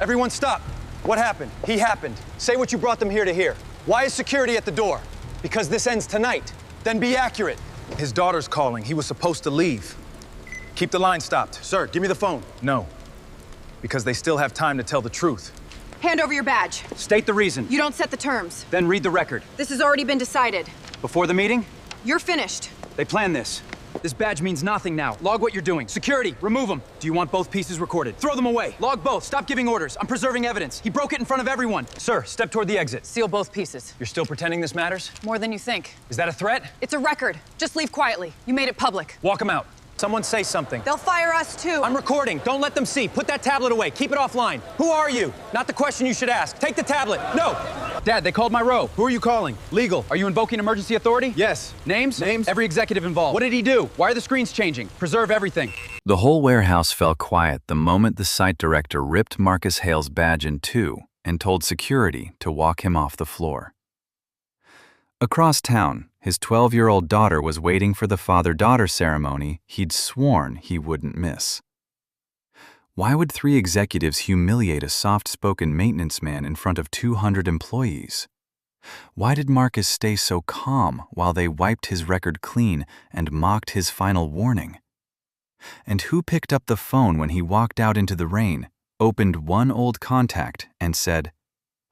Everyone stop. What happened? He happened. Say what you brought them here to hear. Why is security at the door? Because this ends tonight. Then be accurate. His daughter's calling. He was supposed to leave. Keep the line stopped. Sir, give me the phone. No. Because they still have time to tell the truth. Hand over your badge. State the reason. You don't set the terms. Then read the record. This has already been decided. Before the meeting? You're finished. They planned this. This badge means nothing now. Log what you're doing. Security, remove them. Do you want both pieces recorded? Throw them away. Log both. Stop giving orders. I'm preserving evidence. He broke it in front of everyone. Sir, step toward the exit. Seal both pieces. You're still pretending this matters? More than you think. Is that a threat? It's a record. Just leave quietly. You made it public. Walk him out. Someone say something. They'll fire us too. I'm recording. Don't let them see. Put that tablet away. Keep it offline. Who are you? Not the question you should ask. Take the tablet. No. Dad, they called my row. Who are you calling? Legal. Are you invoking emergency authority? Yes. Names? Names. Every executive involved. What did he do? Why are the screens changing? Preserve everything. The whole warehouse fell quiet the moment the site director ripped Marcus Hale's badge in two and told security to walk him off the floor. Across town, his 12-year-old daughter was waiting for the father-daughter ceremony he'd sworn he wouldn't miss. Why would 3 executives humiliate a soft-spoken maintenance man in front of 200 employees? Why did Marcus stay so calm while they wiped his record clean and mocked his final warning? And who picked up the phone when he walked out into the rain, opened one old contact, and said,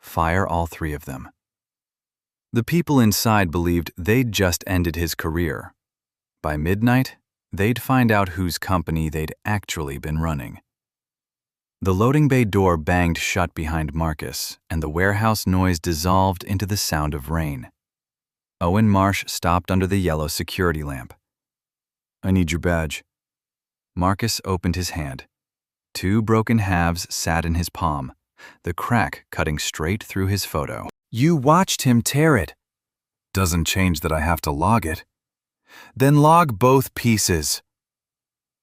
"Fire all 3 of them"? The people inside believed they'd just ended his career. By midnight, they'd find out whose company they'd actually been running. The loading bay door banged shut behind Marcus, and the warehouse noise dissolved into the sound of rain. Owen Marsh stopped under the yellow security lamp. "I need your badge." Marcus opened his hand. 2 broken halves sat in his palm, the crack cutting straight through his photo. "You watched him tear it." "Doesn't change that I have to log it." "Then log both pieces."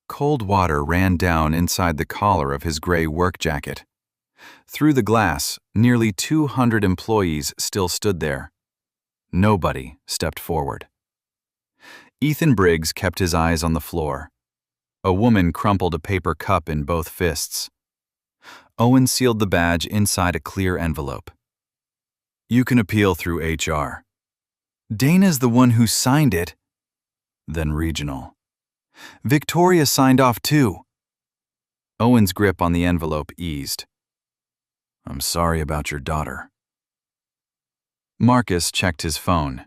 Cold water ran down inside the collar of his gray work jacket. Through the glass, nearly 200 employees still stood there. Nobody stepped forward. Ethan Briggs kept his eyes on the floor. A woman crumpled a paper cup in both fists. Owen sealed the badge inside a clear envelope. "You can appeal through HR." "Dana's the one who signed it." "Then regional." "Victoria signed off too." Owen's grip on the envelope eased. "I'm sorry about your daughter." Marcus checked his phone.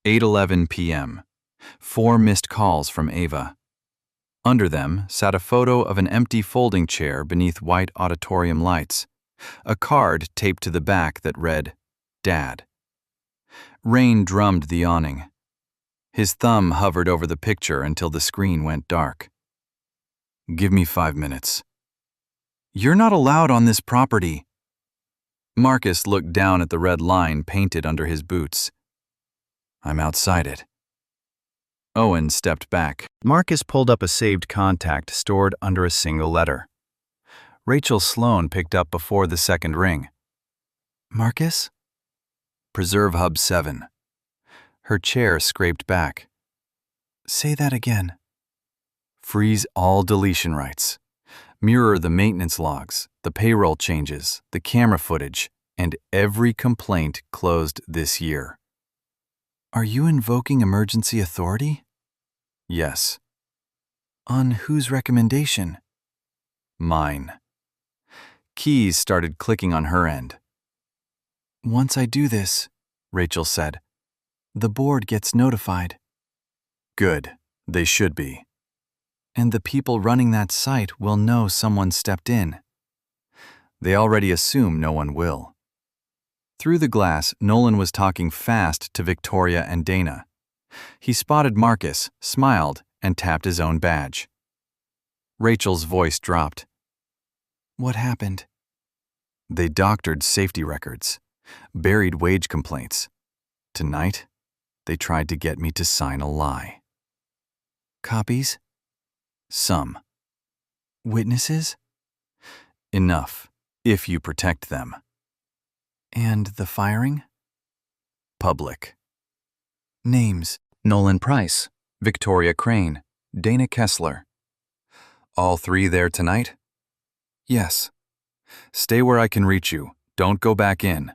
8:11 p.m. 4 missed calls from Ava. Under them sat a photo of an empty folding chair beneath white auditorium lights, a card taped to the back that read, "Dad." Rain drummed the awning. His thumb hovered over the picture until the screen went dark. "Give me 5 minutes." "You're not allowed on this property." Marcus looked down at the red line painted under his boots. "I'm outside it." Owen stepped back. Marcus pulled up a saved contact stored under a single letter. Rachel Sloan picked up before the second ring. "Marcus?" "Preserve Hub 7. Her chair scraped back. "Say that again." "Freeze all deletion rights. Mirror the maintenance logs, the payroll changes, the camera footage, and every complaint closed this year." "Are you invoking emergency authority?" "Yes." "On whose recommendation?" "Mine." Keys started clicking on her end. "Once I do this," Rachel said, "the board gets notified." "Good. They should be." "And the people running that site will know someone stepped in." "They already assume no one will." Through the glass, Nolan was talking fast to Victoria and Dana. He spotted Marcus, smiled, and tapped his own badge. Rachel's voice dropped. "What happened?" "They doctored safety records, buried wage complaints. Tonight, they tried to get me to sign a lie." "Copies?" "Some." "Witnesses?" "Enough, if you protect them." "And the firing?" "Public." "Names?" "Nolan Price, Victoria Crane, Dana Kessler." "All 3 there tonight?" "Yes." Stay where I can reach you. Don't go back in.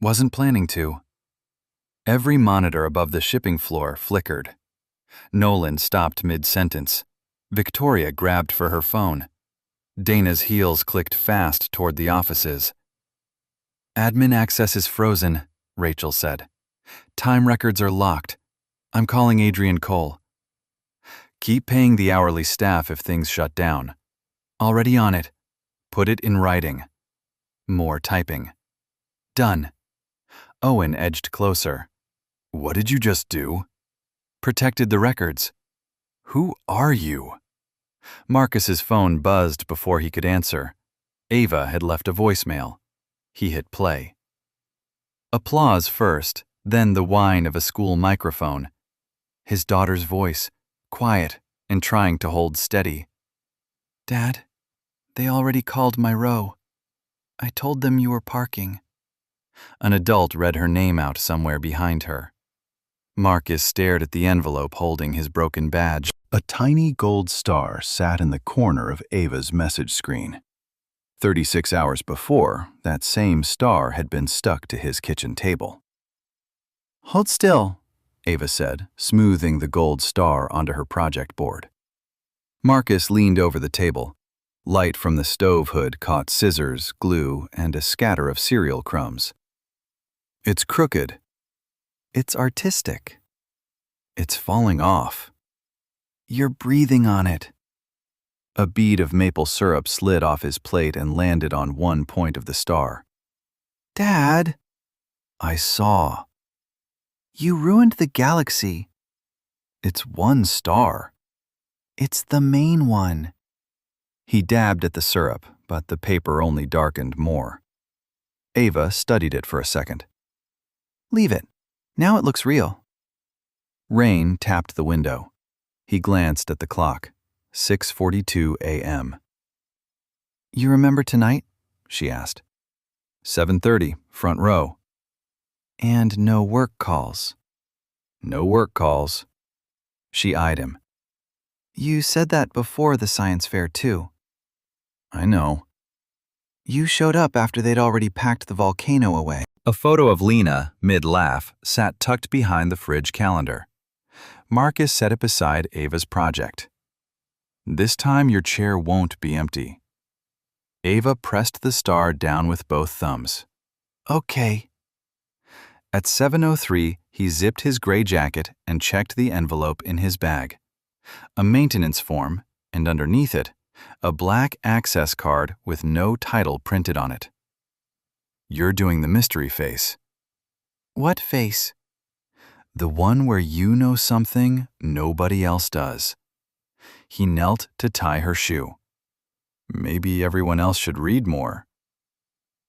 Wasn't planning to. Every monitor above the shipping floor flickered. Nolan stopped mid-sentence. Victoria grabbed for her phone. Dana's heels clicked fast toward the offices. Admin access is frozen, Rachel said. Time records are locked. I'm calling Adrian Cole. Keep paying the hourly staff if things shut down. Already on it. Put it in writing. More typing. Done. Owen edged closer. What did you just do? Protected the records. Who are you? Marcus's phone buzzed before he could answer. Ava had left a voicemail. He hit play. Applause first, then the whine of a school microphone. His daughter's voice, quiet and trying to hold steady. Dad, they already called my row. I told them you were parking. An adult read her name out somewhere behind her. Marcus stared at the envelope holding his broken badge. A tiny gold star sat in the corner of Ava's message screen. 36 hours before, that same star had been stuck to his kitchen table. Hold still, Ava said, smoothing the gold star onto her project board. Marcus leaned over the table. Light from the stove hood caught scissors, glue, and a scatter of cereal crumbs. It's crooked. It's artistic. It's falling off. You're breathing on it. A bead of maple syrup slid off his plate and landed on one point of the star. Dad! I saw. You ruined the galaxy. It's one star. It's the main one. He dabbed at the syrup, but the paper only darkened more. Ava studied it for a second. Leave it. Now it looks real. Rain tapped the window. He glanced at the clock. 6:42 a.m. You remember tonight? She asked. 7:30, front row. And no work calls. No work calls. She eyed him. You said that before the science fair, too. I know. You showed up after they'd already packed the volcano away. A photo of Lena, mid-laugh, sat tucked behind the fridge calendar. Marcus set it beside Ava's project. This time your chair won't be empty. Ava pressed the star down with both thumbs. Okay. At 7:03, he zipped his gray jacket and checked the envelope in his bag. A maintenance form, and underneath it, a black access card with no title printed on it. You're doing the mystery face. What face? The one where you know something nobody else does. He knelt to tie her shoe. Maybe everyone else should read more.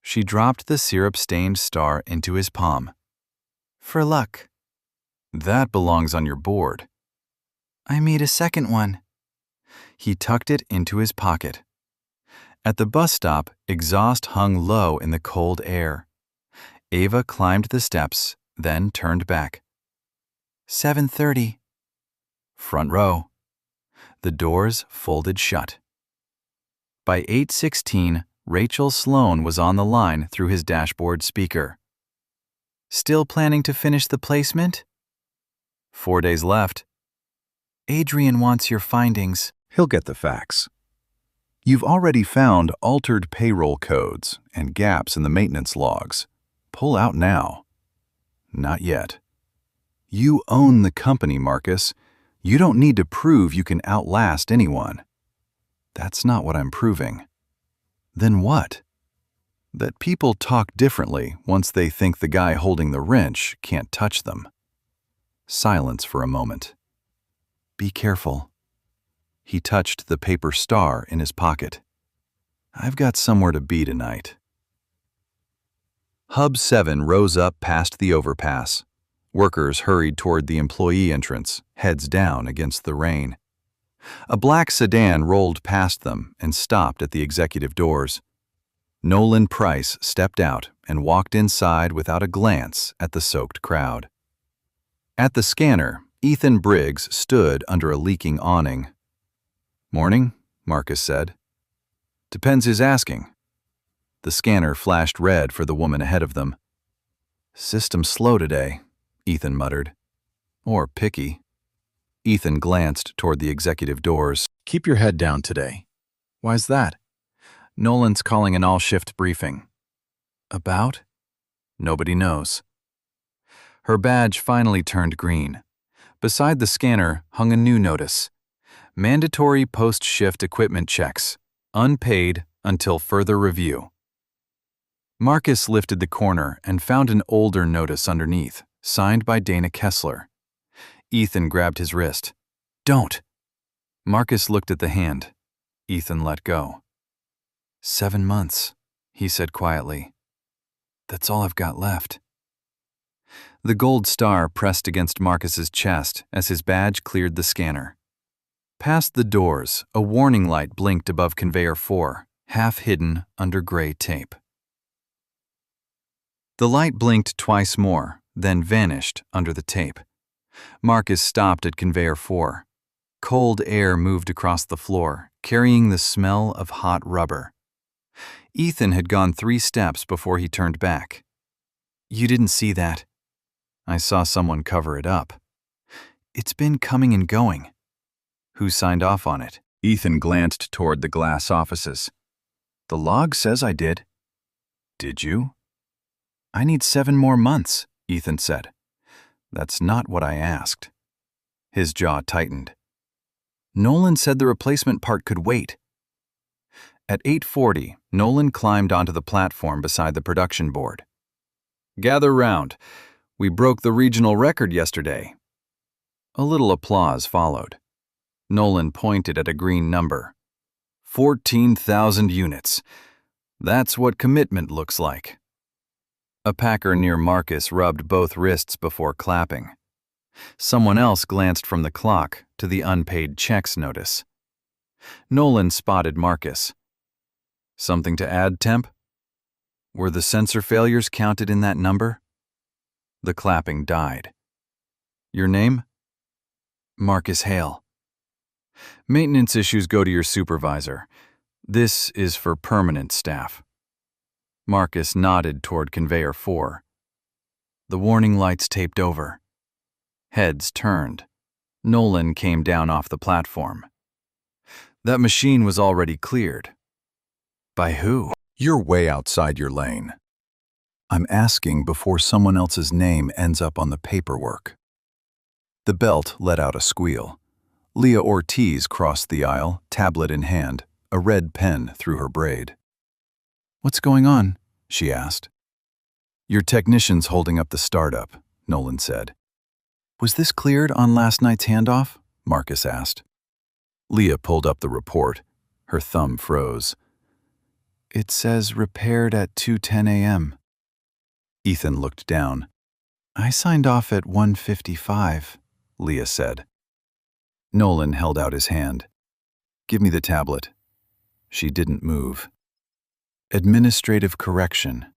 She dropped the syrup-stained star into his palm. For luck. That belongs on your board. I made a second one. He tucked it into his pocket. At the bus stop, exhaust hung low in the cold air. Ava climbed the steps, then turned back. 7:30. Front row. The doors folded shut. By 8:16, Rachel Sloan was on the line through his dashboard speaker. Still planning to finish the placement? 4 days left. Adrian wants your findings. He'll get the facts. You've already found altered payroll codes and gaps in the maintenance logs. Pull out now. Not yet. You own the company, Marcus. You don't need to prove you can outlast anyone. That's not what I'm proving. Then what? That people talk differently once they think the guy holding the wrench can't touch them. Silence for a moment. Be careful. He touched the paper star in his pocket. I've got somewhere to be tonight. Hub 7 rose up past the overpass. Workers hurried toward the employee entrance, heads down against the rain. A black sedan rolled past them and stopped at the executive doors. Nolan Price stepped out and walked inside without a glance at the soaked crowd. At the scanner, Ethan Briggs stood under a leaking awning. Morning, Marcus said. Depends who's asking. The scanner flashed red for the woman ahead of them. "System's slow today," Ethan muttered. "Or picky." Ethan glanced toward the executive doors. "Keep your head down today." "Why's that?" "Nolan's calling an all-shift briefing." "About?" "Nobody knows." Her badge finally turned green. Beside the scanner hung a new notice. Mandatory post-shift equipment checks. Unpaid until further review. Marcus lifted the corner and found an older notice underneath, signed by Dana Kessler. Ethan grabbed his wrist. "Don't!" Marcus looked at the hand. Ethan let go. 7 months, he said quietly. "That's all I've got left." The gold star pressed against Marcus's chest as his badge cleared the scanner. Past the doors, a warning light blinked above Conveyor 4, half hidden under gray tape. The light blinked twice more, then vanished under the tape. Marcus stopped at Conveyor 4. Cold air moved across the floor, carrying the smell of hot rubber. Ethan had gone 3 steps before he turned back. "You didn't see that." "I saw someone cover it up." "It's been coming and going." "Who signed off on it?" Ethan glanced toward the glass offices. "The log says I did." "Did you?" "I need 7 more months," Ethan said. "That's not what I asked." His jaw tightened. "Nolan said the replacement part could wait." At 8:40, Nolan climbed onto the platform beside the production board. "Gather round. We broke the regional record yesterday." A little applause followed. Nolan pointed at a green number. 14,000 units. That's what commitment looks like. A packer near Marcus rubbed both wrists before clapping. Someone else glanced from the clock to the unpaid checks notice. Nolan spotted Marcus. "Something to add, Temp?" "Were the sensor failures counted in that number?" The clapping died. "Your name?" "Marcus Hale." "Maintenance issues go to your supervisor. This is for permanent staff." Marcus nodded toward Conveyor 4. The warning lights taped over. Heads turned. Nolan came down off the platform. "That machine was already cleared." "By who?" You're way outside your lane. I'm asking before someone else's name ends up on the paperwork. The belt let out a squeal. Leah Ortiz crossed the aisle, tablet in hand, a red pen through her braid. "What's going on?" she asked. "Your technician's holding up the startup," Nolan said. "Was this cleared on last night's handoff?" Marcus asked. Leah pulled up the report. Her thumb froze. "It says repaired at 2:10 a.m. Ethan looked down. "I signed off at 1:55, Leah said. Nolan held out his hand. "Give me the tablet." She didn't move. "Administrative correction."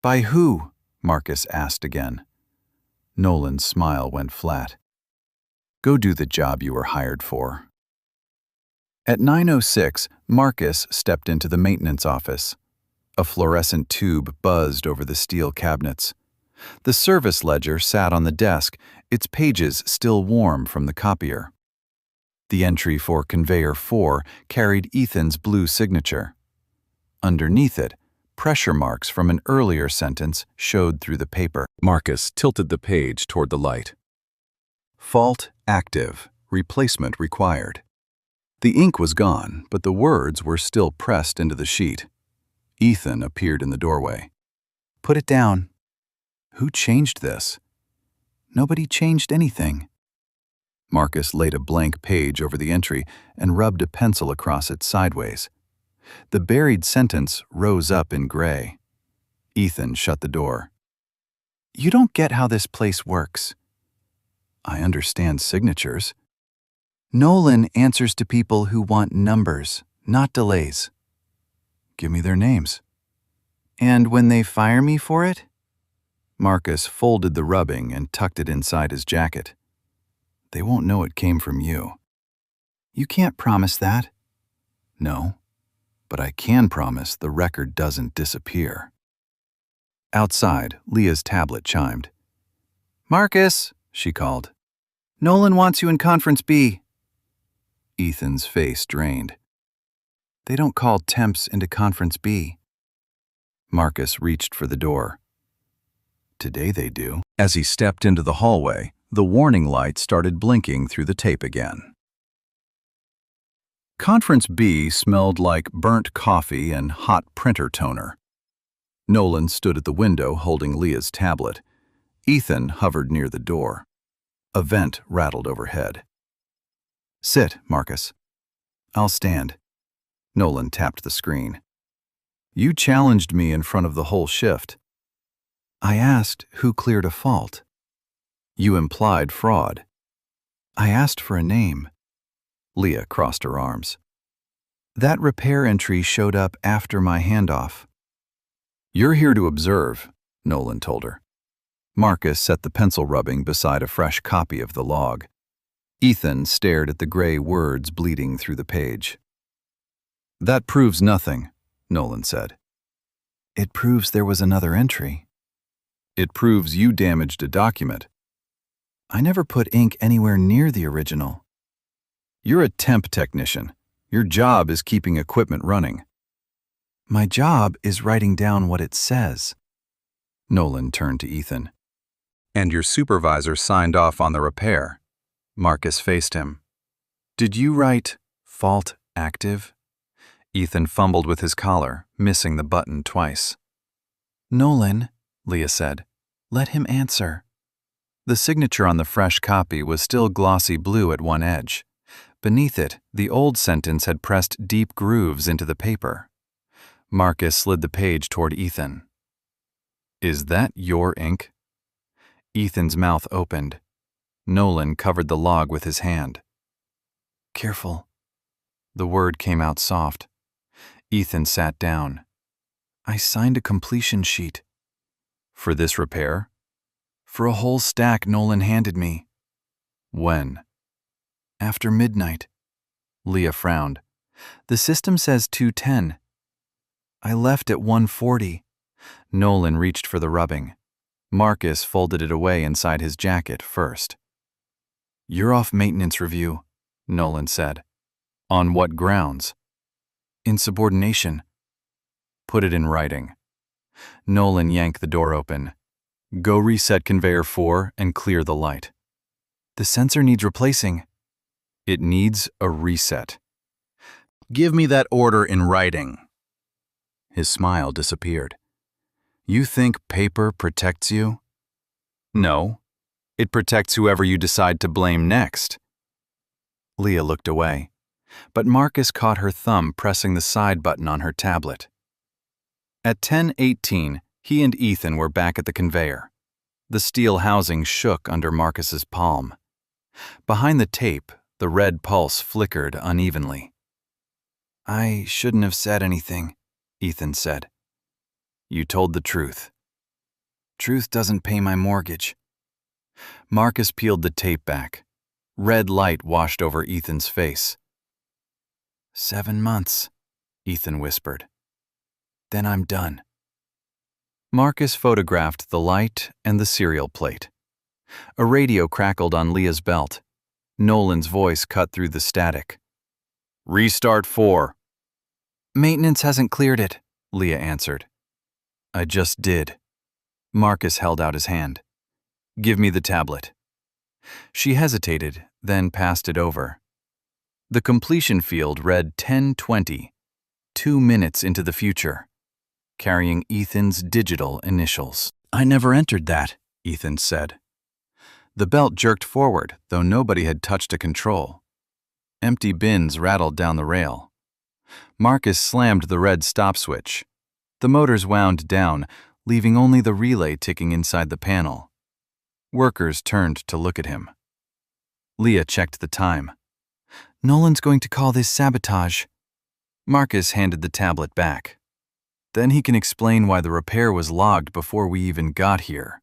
"By who?" Marcus asked again. Nolan's smile went flat. "Go do the job you were hired for." At 9:06, Marcus stepped into the maintenance office. A fluorescent tube buzzed over the steel cabinets. The service ledger sat on the desk, its pages still warm from the copier. The entry for Conveyor 4 carried Ethan's blue signature. Underneath it, pressure marks from an earlier sentence showed through the paper. Marcus tilted the page toward the light. "Fault active. Replacement required." The ink was gone, but the words were still pressed into the sheet. Ethan appeared in the doorway. "Put it down." "Who changed this?" "Nobody changed anything." Marcus laid a blank page over the entry and rubbed a pencil across it sideways. The buried sentence rose up in gray. Ethan shut the door. "You don't get how this place works." "I understand signatures." "Nolan answers to people who want numbers, not delays." "Give me their names." "And when they fire me for it?" Marcus folded the rubbing and tucked it inside his jacket. "They won't know it came from you." "You can't promise that." "No." but I can promise the record doesn't disappear. Outside, Leah's tablet chimed. Marcus, she called. Nolan wants you in Conference B. Ethan's face drained. They don't call temps into Conference B. Marcus reached for the door. Today they do. As he stepped into the hallway, the warning light started blinking through the tape again. Conference B smelled like burnt coffee and hot printer toner. Nolan stood at the window holding Leah's tablet. Ethan hovered near the door. A vent rattled overhead. Sit, Marcus. I'll stand. Nolan tapped the screen. You challenged me in front of the whole shift. I asked who cleared a fault. You implied fraud. I asked for a name. Leah crossed her arms. That repair entry showed up after my handoff. You're here to observe, Nolan told her. Marcus set the pencil rubbing beside a fresh copy of the log. Ethan stared at the gray words bleeding through the page. That proves nothing, Nolan said. It proves there was another entry. It proves you damaged a document. I never put ink anywhere near the original. You're a temp technician. Your job is keeping equipment running. My job is writing down what it says. Nolan turned to Ethan. And your supervisor signed off on the repair. Marcus faced him. Did you write fault active? Ethan fumbled with his collar, missing the button twice. Nolan, Leah said, let him answer. The signature on the fresh copy was still glossy blue at one edge. Beneath it, the old sentence had pressed deep grooves into the paper. Marcus slid the page toward Ethan. Is that your ink? Ethan's mouth opened. Nolan covered the log with his hand. Careful. The word came out soft. Ethan sat down. I signed a completion sheet. For this repair? For a whole stack Nolan handed me. When? After midnight. Leah frowned. The system says 2:10. I left at 1:40. Nolan reached for the rubbing. Marcus folded it away inside his jacket first. You're off maintenance review, Nolan said. On what grounds? Insubordination. Put it in writing. Nolan yanked the door open. Go reset conveyor 4 and clear the light. The sensor needs replacing. It needs a reset. Give me that order in writing. His smile disappeared. You think paper protects you? No. It protects whoever you decide to blame next. Leah looked away, but Marcus caught her thumb pressing the side button on her tablet. At 10:18, he and Ethan were back at the conveyor. The steel housing shook under Marcus's palm. Behind the tape, the red pulse flickered unevenly. I shouldn't have said anything, Ethan said. You told the truth. Truth doesn't pay my mortgage. Marcus peeled the tape back. Red light washed over Ethan's face. 7 months, Ethan whispered. Then I'm done. Marcus photographed the light and the serial plate. A radio crackled on Leah's belt. Nolan's voice cut through the static. Restart 4. Maintenance hasn't cleared it, Leah answered. I just did. Marcus held out his hand. Give me the tablet. She hesitated, then passed it over. The completion field read 10:20, 2 minutes into the future, carrying Ethan's digital initials. I never entered that, Ethan said. The belt jerked forward, though nobody had touched a control. Empty bins rattled down the rail. Marcus slammed the red stop switch. The motors wound down, leaving only the relay ticking inside the panel. Workers turned to look at him. Leah checked the time. Nolan's going to call this sabotage. Marcus handed the tablet back. Then he can explain why the repair was logged before we even got here.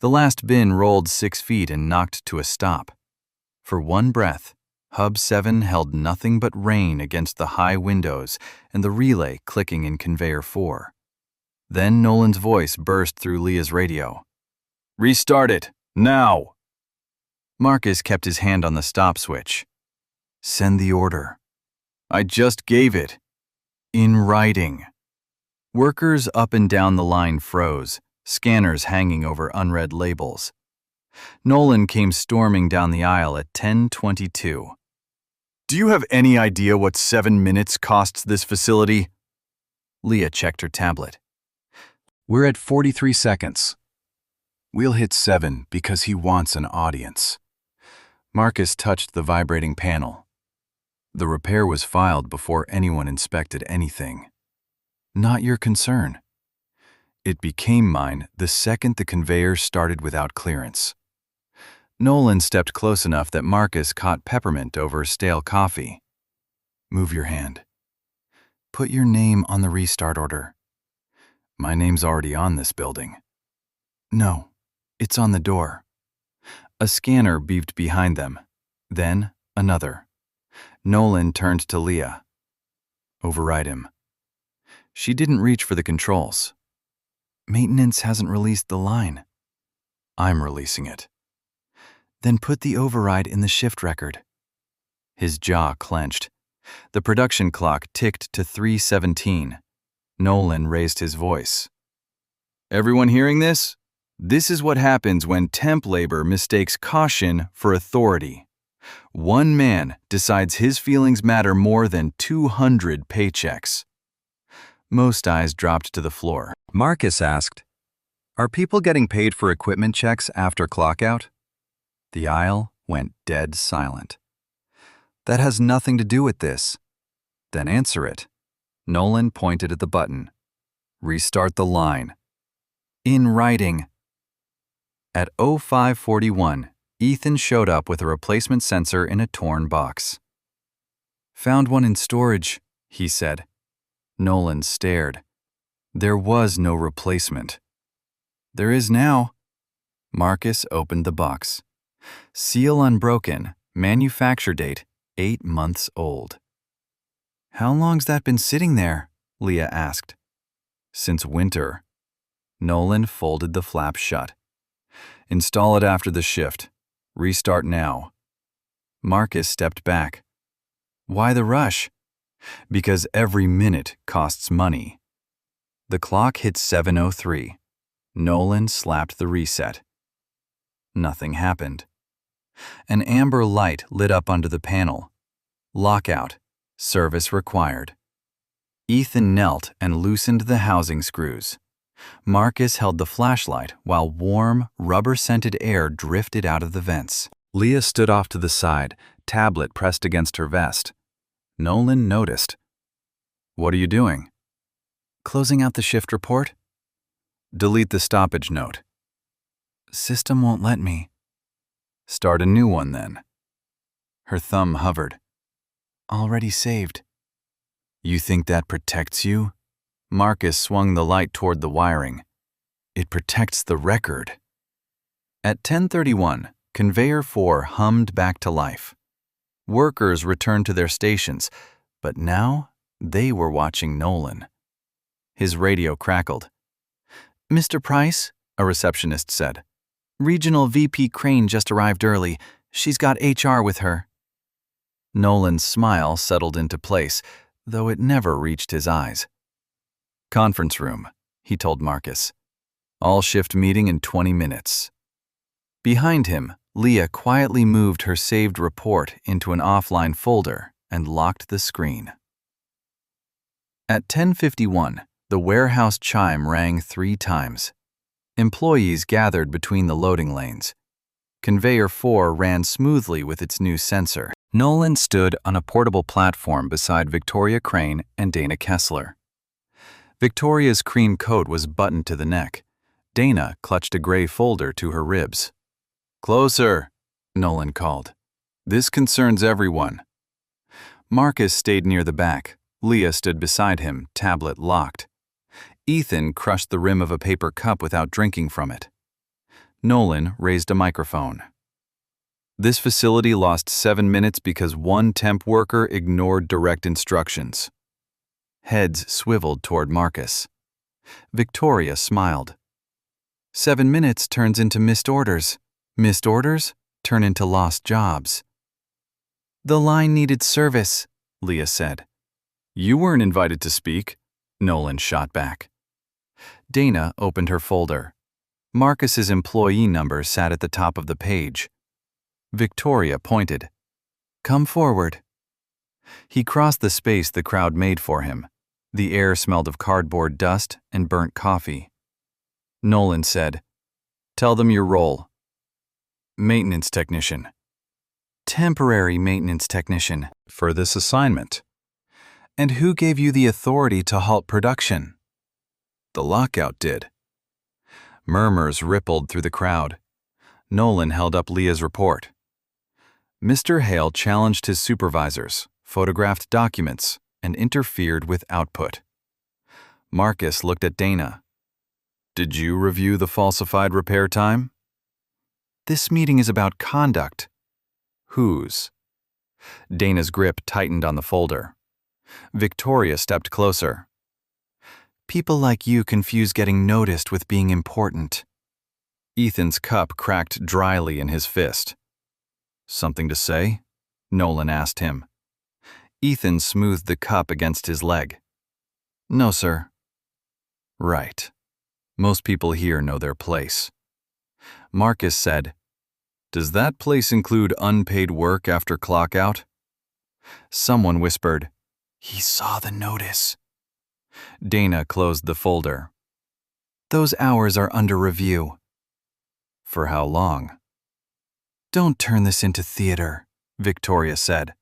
The last bin rolled 6 feet and knocked to a stop. For one breath, Hub 7 held nothing but rain against the high windows and the relay clicking in conveyor 4. Then Nolan's voice burst through Leah's radio. "Restart it, now!" Marcus kept his hand on the stop switch. "Send the order." "I just gave it." "In writing." Workers up and down the line froze, scanners hanging over unread labels. Nolan came storming down the aisle at 10:22. "Do you have any idea what 7 minutes costs this facility?" Leah checked her tablet. We're at 43 seconds. We'll hit 7 because he wants an audience. Marcus touched the vibrating panel. The repair was filed before anyone inspected anything. Not your concern. It became mine the second the conveyor started without clearance. Nolan stepped close enough that Marcus caught peppermint over stale coffee. "Move your hand. Put your name on the restart order." "My name's already on this building." "No, it's on the door." A scanner beeped behind them. Then another. Nolan turned to Leah. "Override him." She didn't reach for the controls. "Maintenance hasn't released the line." "I'm releasing it." "Then put the override in the shift record." His jaw clenched. The production clock ticked to 3:17. Nolan raised his voice. "Everyone hearing this? This is what happens when temp labor mistakes caution for authority. One man decides his feelings matter more than 200 paychecks." Most eyes dropped to the floor. Marcus asked, "Are people getting paid for equipment checks after clockout?" The aisle went dead silent. "That has nothing to do with this." "Then answer it." Nolan pointed at the button. "Restart the line." "In writing." At 05:41, Ethan showed up with a replacement sensor in a torn box. "Found one in storage," he said. Nolan stared. There was no replacement. "There is now." Marcus opened the box. Seal unbroken, manufacture date 8 months old. "How long's that been sitting there?" Leah asked. "Since winter." Nolan folded the flap shut. "Install it after the shift. Restart now." Marcus stepped back. "Why the rush?" "Because every minute costs money." The clock hit 7:03. Nolan slapped the reset. Nothing happened. An amber light lit up under the panel. Lockout. Service required. Ethan knelt and loosened the housing screws. Marcus held the flashlight while warm, rubber-scented air drifted out of the vents. Leah stood off to the side, tablet pressed against her vest. Nolan noticed. "What are you doing?" "Closing out the shift report." "Delete the stoppage note." "System won't let me." "Start a new one then." Her thumb hovered. "Already saved." "You think that protects you?" Marcus swung the light toward the wiring. "It protects the record." At 10:31, Conveyor 4 hummed back to life. Workers returned to their stations, but now they were watching Nolan. His radio crackled. "Mr. Price," a receptionist said. "Regional VP Crane just arrived early. She's got HR with her." Nolan's smile settled into place, though it never reached his eyes. "Conference room," he told Marcus. "All shift meeting in 20 minutes. Behind him, Leah quietly moved her saved report into an offline folder and locked the screen. At 10:51, the warehouse chime rang 3 times. Employees gathered between the loading lanes. Conveyor 4 ran smoothly with its new sensor. Nolan stood on a portable platform beside Victoria Crane and Dana Kessler. Victoria's cream coat was buttoned to the neck. Dana clutched a gray folder to her ribs. "Closer," Nolan called. "This concerns everyone." Marcus stayed near the back. Leah stood beside him, tablet locked. Ethan crushed the rim of a paper cup without drinking from it. Nolan raised a microphone. This facility lost 7 minutes because one temp worker ignored direct instructions. Heads swiveled toward Marcus. Victoria smiled. 7 minutes turns into missed orders. Missed orders turn into lost jobs. The line needed service, Leah said. You weren't invited to speak, Nolan shot back. Dana opened her folder. Marcus's employee number sat at the top of the page. Victoria pointed. Come forward. He crossed the space the crowd made for him. The air smelled of cardboard dust and burnt coffee. Nolan said, Tell them your role. Maintenance technician. Temporary maintenance technician. For this assignment. And who gave you the authority to halt production? The lockout did. Murmurs rippled through the crowd. Nolan held up Leah's report. Mr. Hale challenged his supervisors, photographed documents, and interfered with output. Marcus looked at Dana. Did you review the falsified repair time? This meeting is about conduct. Whose? Dana's grip tightened on the folder. Victoria stepped closer. People like you confuse getting noticed with being important. Ethan's cup cracked dryly in his fist. Something to say? Nolan asked him. Ethan smoothed the cup against his leg. No, sir. Right. Most people here know their place. Marcus said, Does that place include unpaid work after clock out? Someone whispered, He saw the notice. Dana closed the folder. Those hours are under review. For how long? Don't turn this into theater, Victoria said.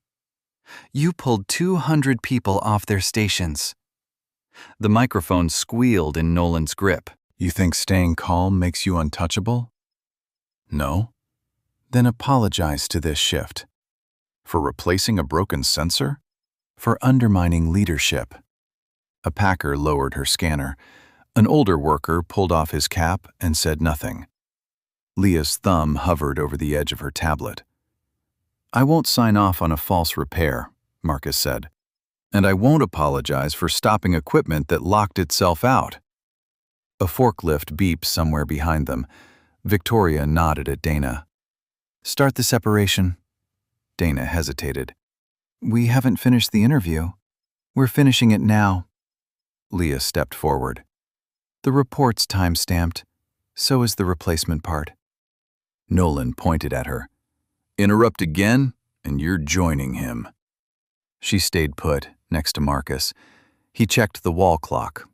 You pulled 200 people off their stations. The microphone squealed in Nolan's grip. You think staying calm makes you untouchable? No? Then apologize to this shift. For replacing a broken sensor? For undermining leadership. A packer lowered her scanner. An older worker pulled off his cap and said nothing. Leah's thumb hovered over the edge of her tablet. I won't sign off on a false repair, Marcus said. And I won't apologize for stopping equipment that locked itself out. A forklift beeped somewhere behind them. Victoria nodded at Dana. Start the separation. Dana hesitated. We haven't finished the interview. We're finishing it now. Leah stepped forward. The report's time-stamped. So is the replacement part. Nolan pointed at her. Interrupt again, and you're joining him. She stayed put, next to Marcus. He checked the wall clock.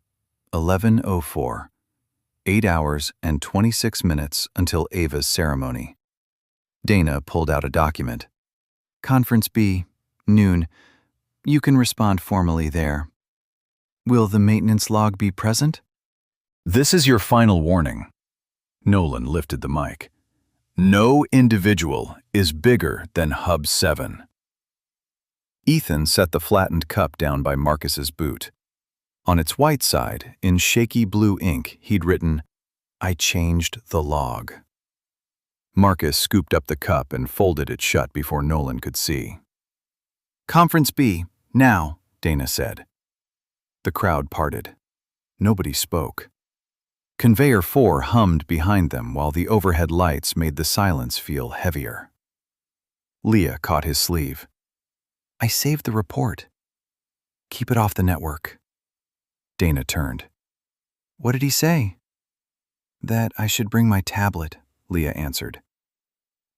11:04. 8 hours and 26 minutes until Ava's ceremony. Dana pulled out a document. Conference B, noon. You can respond formally there. Will the maintenance log be present? This is your final warning. Nolan lifted the mic. No individual is bigger than Hub 7. Ethan set the flattened cup down by Marcus's boot. On its white side, in shaky blue ink, he'd written, I changed the log. Marcus scooped up the cup and folded it shut before Nolan could see. Conference B, now, Dana said. The crowd parted. Nobody spoke. Conveyor 4 hummed behind them while the overhead lights made the silence feel heavier. Leah caught his sleeve. I saved the report. Keep it off the network. Dana turned. What did he say? That I should bring my tablet, Leah answered.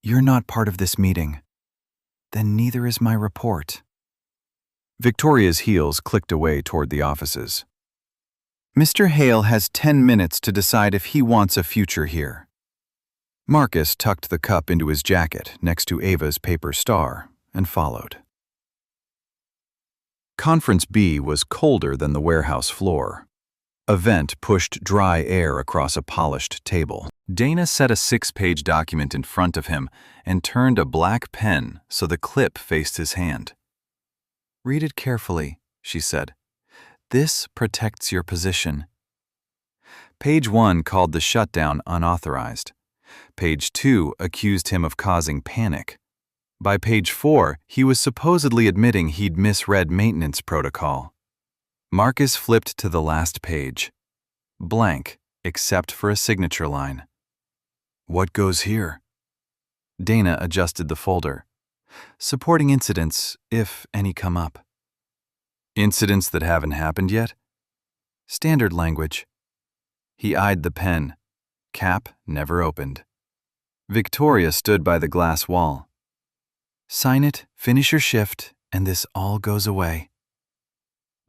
You're not part of this meeting. Then neither is my report. Victoria's heels clicked away toward the offices. Mr. Hale has 10 minutes to decide if he wants a future here. Marcus tucked the cup into his jacket next to Ava's paper star and followed. Conference B was colder than the warehouse floor. A vent pushed dry air across a polished table. Dana set a 6-page document in front of him and turned a black pen so the clip faced his hand. Read it carefully, she said. This protects your position. Page 1 called the shutdown unauthorized. Page 2 accused him of causing panic. By page 4, he was supposedly admitting he'd misread maintenance protocol. Marcus flipped to the last page. Blank, except for a signature line. What goes here? Dana adjusted the folder. Supporting incidents, if any come up. Incidents that haven't happened yet? Standard language. He eyed the pen. Cap never opened. Victoria stood by the glass wall. Sign it, finish your shift, and this all goes away.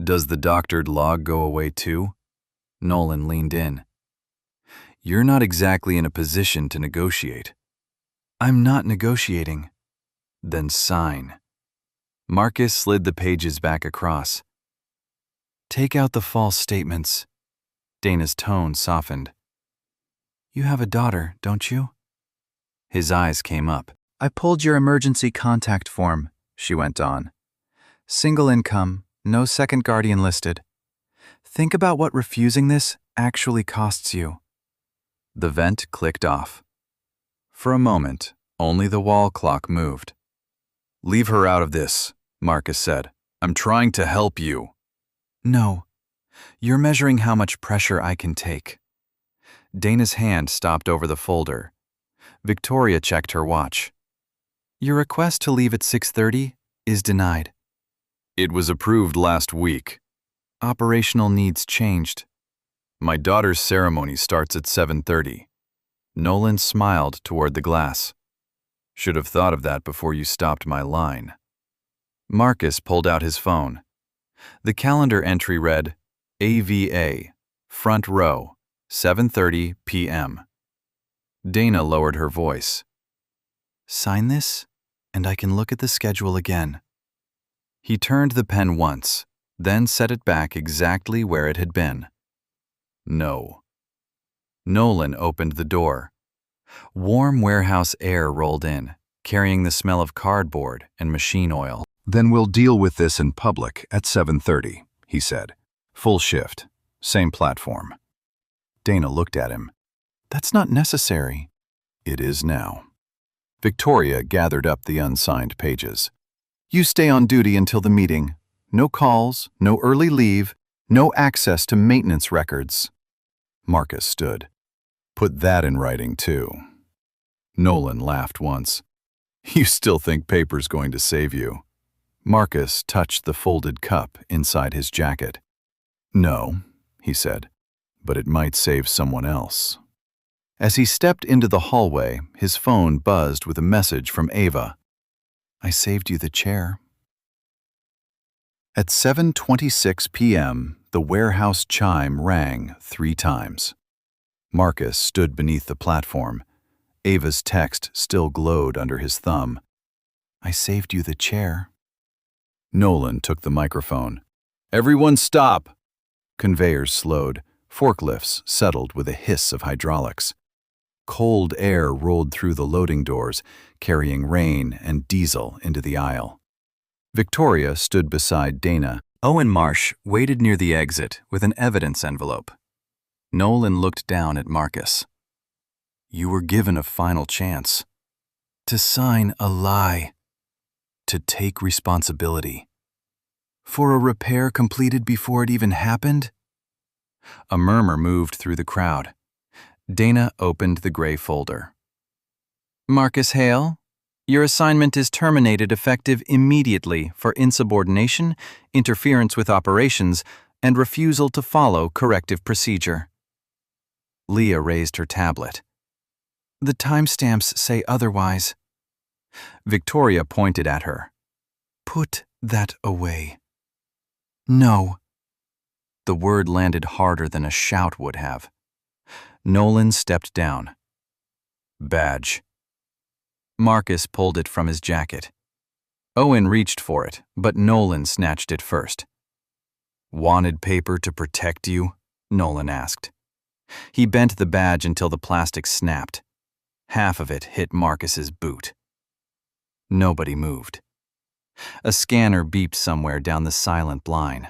Does the doctored log go away too? Nolan leaned in. You're not exactly in a position to negotiate. I'm not negotiating. Then sign. Marcus slid the pages back across. Take out the false statements. Dana's tone softened. You have a daughter, don't you? His eyes came up. I pulled your emergency contact form, she went on. Single income, no second guardian listed. Think about what refusing this actually costs you. The vent clicked off. For a moment, only the wall clock moved. Leave her out of this, Marcus said. I'm trying to help you. No. You're measuring how much pressure I can take. Dana's hand stopped over the folder. Victoria checked her watch. Your request to leave at 6:30 is denied. It was approved last week. Operational needs changed. My daughter's ceremony starts at 7:30. Nolan smiled toward the glass. Should have thought of that before you stopped my line. Marcus pulled out his phone. The calendar entry read, AVA, front row, 7:30 p.m. Dana lowered her voice. Sign this, and I can look at the schedule again. He turned the pen once, then set it back exactly where it had been. No. Nolan opened the door. Warm warehouse air rolled in, carrying the smell of cardboard and machine oil. Then we'll deal with this in public at 7:30, he said. Full shift, same platform. Dana looked at him. That's not necessary. It is now. Victoria gathered up the unsigned pages. You stay on duty until the meeting. No calls, no early leave, no access to maintenance records. Marcus stood. Put that in writing, too. Nolan laughed once. You still think paper's going to save you? Marcus touched the folded cup inside his jacket. No, he said, but it might save someone else. As he stepped into the hallway, his phone buzzed with a message from Ava. I saved you the chair. At 7:26 p.m., the warehouse chime rang 3 times. Marcus stood beneath the platform. Ava's text still glowed under his thumb. I saved you the chair. Nolan took the microphone. Everyone stop! Conveyors slowed. Forklifts settled with a hiss of hydraulics. Cold air rolled through the loading doors, carrying rain and diesel into the aisle. Victoria stood beside Dana. Owen Marsh waited near the exit with an evidence envelope. Nolan looked down at Marcus. You were given a final chance. To sign a lie. To take responsibility. For a repair completed before it even happened? A murmur moved through the crowd. Dana opened the gray folder. Marcus Hale, your assignment is terminated effective immediately for insubordination, interference with operations, and refusal to follow corrective procedure. Leah raised her tablet. The timestamps say otherwise. Victoria pointed at her. Put that away. No. The word landed harder than a shout would have. Nolan stepped down. Badge. Marcus pulled it from his jacket. Owen reached for it, but Nolan snatched it first. Wanted paper to protect you? Nolan asked. He bent the badge until the plastic snapped. Half of it hit Marcus's boot. Nobody moved. A scanner beeped somewhere down the silent line.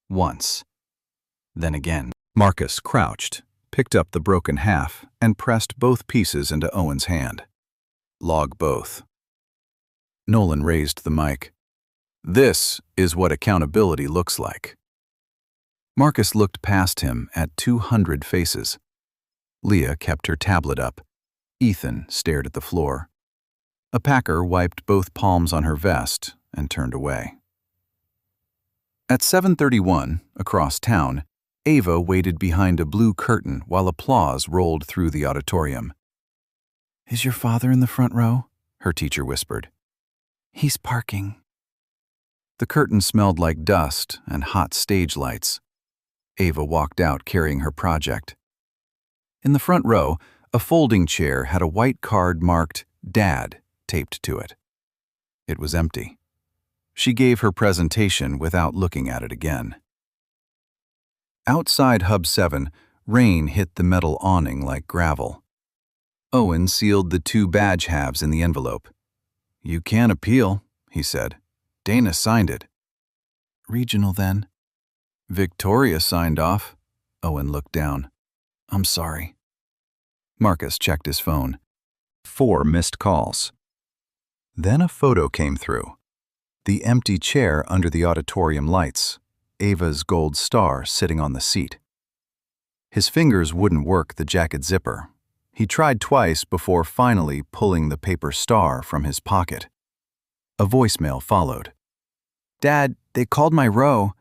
Once. Then again. Marcus crouched, picked up the broken half, and pressed both pieces into Owen's hand. Log both. Nolan raised the mic. This is what accountability looks like. Marcus looked past him at 200 faces. Leah kept her tablet up. Ethan stared at the floor. A packer wiped both palms on her vest and turned away. At 7:31, across town, Ava waited behind a blue curtain while applause rolled through the auditorium. "Is your father in the front row?" her teacher whispered. "He's parking." The curtain smelled like dust and hot stage lights. Ava walked out carrying her project. In the front row, a folding chair had a white card marked "Dad" taped to it. It was empty. She gave her presentation without looking at it again. Outside Hub 7, rain hit the metal awning like gravel. Owen sealed the 2 badge halves in the envelope. "You can't appeal," he said. "Dana signed it." "Regional, then?" "Victoria signed off." Owen looked down. "I'm sorry." Marcus checked his phone. 4 missed calls. Then a photo came through. The empty chair under the auditorium lights, Ava's gold star sitting on the seat. His fingers wouldn't work the jacket zipper. He tried twice before finally pulling the paper star from his pocket. A voicemail followed. "Dad, they called my row.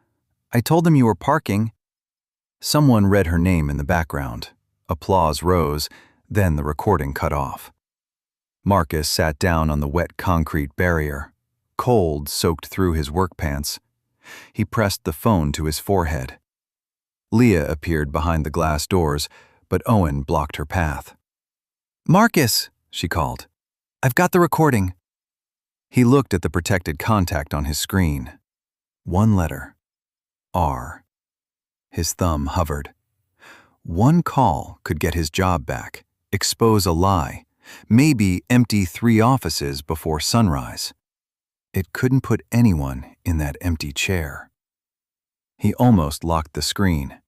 I told them you were parking." Someone read her name in the background. Applause rose, then the recording cut off. Marcus sat down on the wet concrete barrier. Cold soaked through his work pants. He pressed the phone to his forehead. Leah appeared behind the glass doors, but Owen blocked her path. "Marcus," she called. "I've got the recording." He looked at the protected contact on his screen. 1 letter. R. His thumb hovered. 1 call could get his job back, expose a lie, maybe empty 3 offices before sunrise. It couldn't put anyone in that empty chair. He almost locked the screen.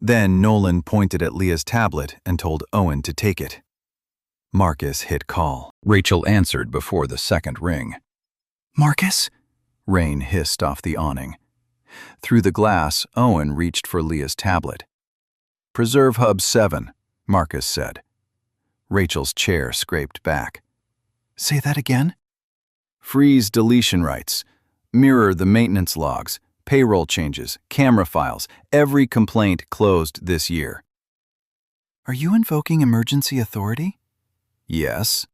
Then Nolan pointed at Leah's tablet and told Owen to take it. Marcus hit call. Rachel answered before the second ring. "Marcus?" Rain hissed off the awning. Through the glass, Owen reached for Leah's tablet. "Preserve Hub 7, Marcus said. Rachel's chair scraped back. "Say that again?" "Freeze deletion rights. Mirror the maintenance logs, payroll changes, camera files, every complaint closed this year." "Are you invoking emergency authority?" "Yes."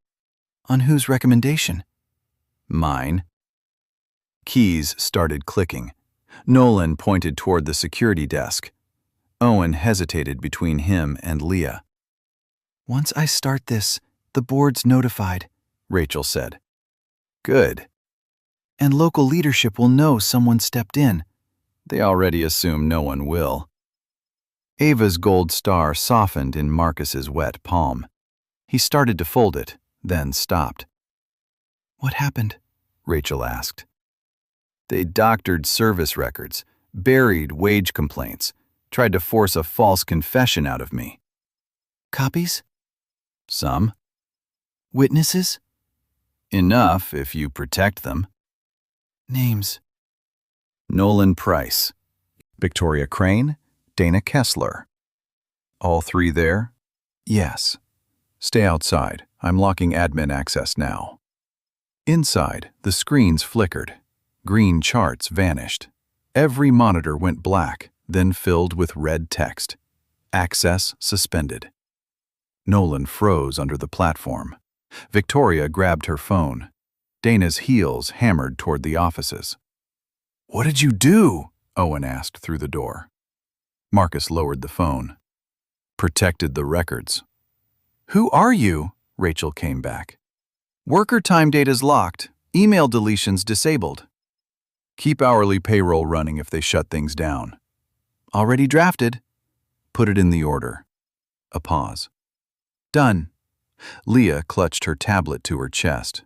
"On whose recommendation?" "Mine." Keys started clicking. Nolan pointed toward the security desk. Owen hesitated between him and Leah. "Once I start this, the board's notified," Rachel said. "Good." "And local leadership will know someone stepped in." "They already assume no one will." Ava's gold star softened in Marcus's wet palm. He started to fold it, then stopped. "What happened?" Rachel asked. "They doctored service records, buried wage complaints, tried to force a false confession out of me." "Copies?" "Some." "Witnesses?" "Enough if you protect them." "Names?" "Nolan Price, Victoria Crane, Dana Kessler." "All 3 there?" "Yes." "Stay outside. I'm locking admin access now." Inside, the screens flickered. Green charts vanished. Every monitor went black, then filled with red text. Access suspended. Nolan froze under the platform. Victoria grabbed her phone. Dana's heels hammered toward the offices. "What did you do?" Owen asked through the door. Marcus lowered the phone. "Protected the records." "Who are you?" Rachel came back. "Worker time data's locked. Email deletions disabled." "Keep hourly payroll running if they shut things down." "Already drafted." "Put it in the order." A pause. "Done." Leah clutched her tablet to her chest.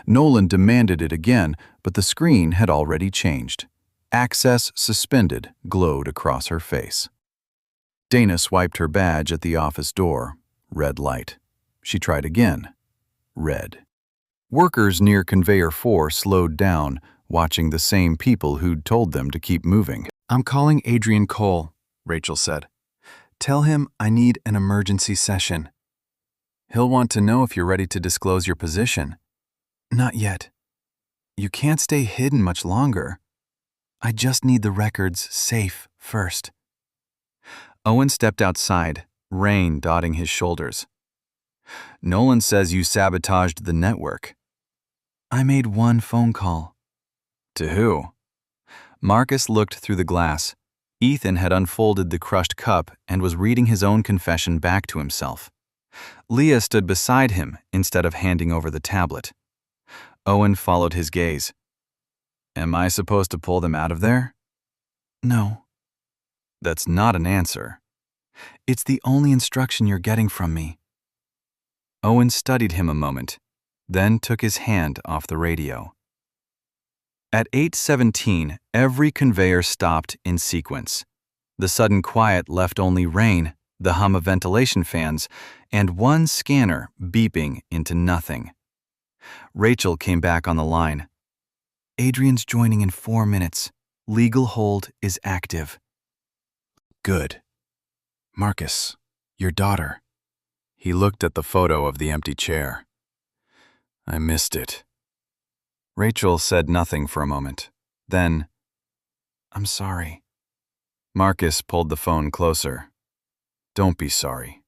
Nolan demanded it again, but the screen had already changed. Access suspended glowed across her face. Dana swiped her badge at the office door. Red light. She tried again. Red. Workers near Conveyor 4 slowed down, watching the same people who'd told them to keep moving. "I'm calling Adrian Cole," Rachel said. "Tell him I need an emergency session. He'll want to know if you're ready to disclose your position." "Not yet. You can't stay hidden much longer. I just need the records safe first." Owen stepped outside, rain dotting his shoulders. "Nolan says you sabotaged the network." "I made one phone call." "To who?" Marcus looked through the glass. Ethan had unfolded the crushed cup and was reading his own confession back to himself. Leah stood beside him instead of handing over the tablet. Owen followed his gaze. "Am I supposed to pull them out of there?" "No." "That's not an answer." "It's the only instruction you're getting from me." Owen studied him a moment, then took his hand off the radio. At 8:17, every conveyor stopped in sequence. The sudden quiet left only rain, the hum of ventilation fans, and one scanner beeping into nothing. Rachel came back on the line. "Adrian's joining in 4 minutes. Legal hold is active." "Good. Marcus, your daughter." He looked at the photo of the empty chair. "I missed it." Rachel said nothing for a moment. Then, "I'm sorry." Marcus pulled the phone closer. "Don't be sorry.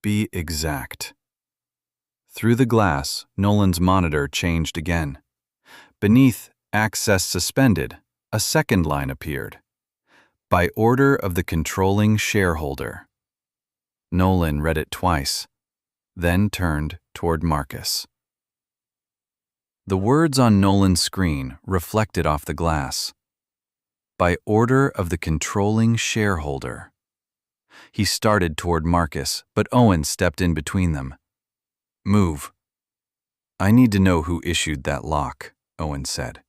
Be exact." Through the glass, Nolan's monitor changed again. Beneath "Access Suspended," a second line appeared. "By order of the controlling shareholder." Nolan read it twice, then turned toward Marcus. The words on Nolan's screen reflected off the glass. "By order of the controlling shareholder." He started toward Marcus, but Owen stepped in between them. "Move." "I need to know who issued that lock," Owen said.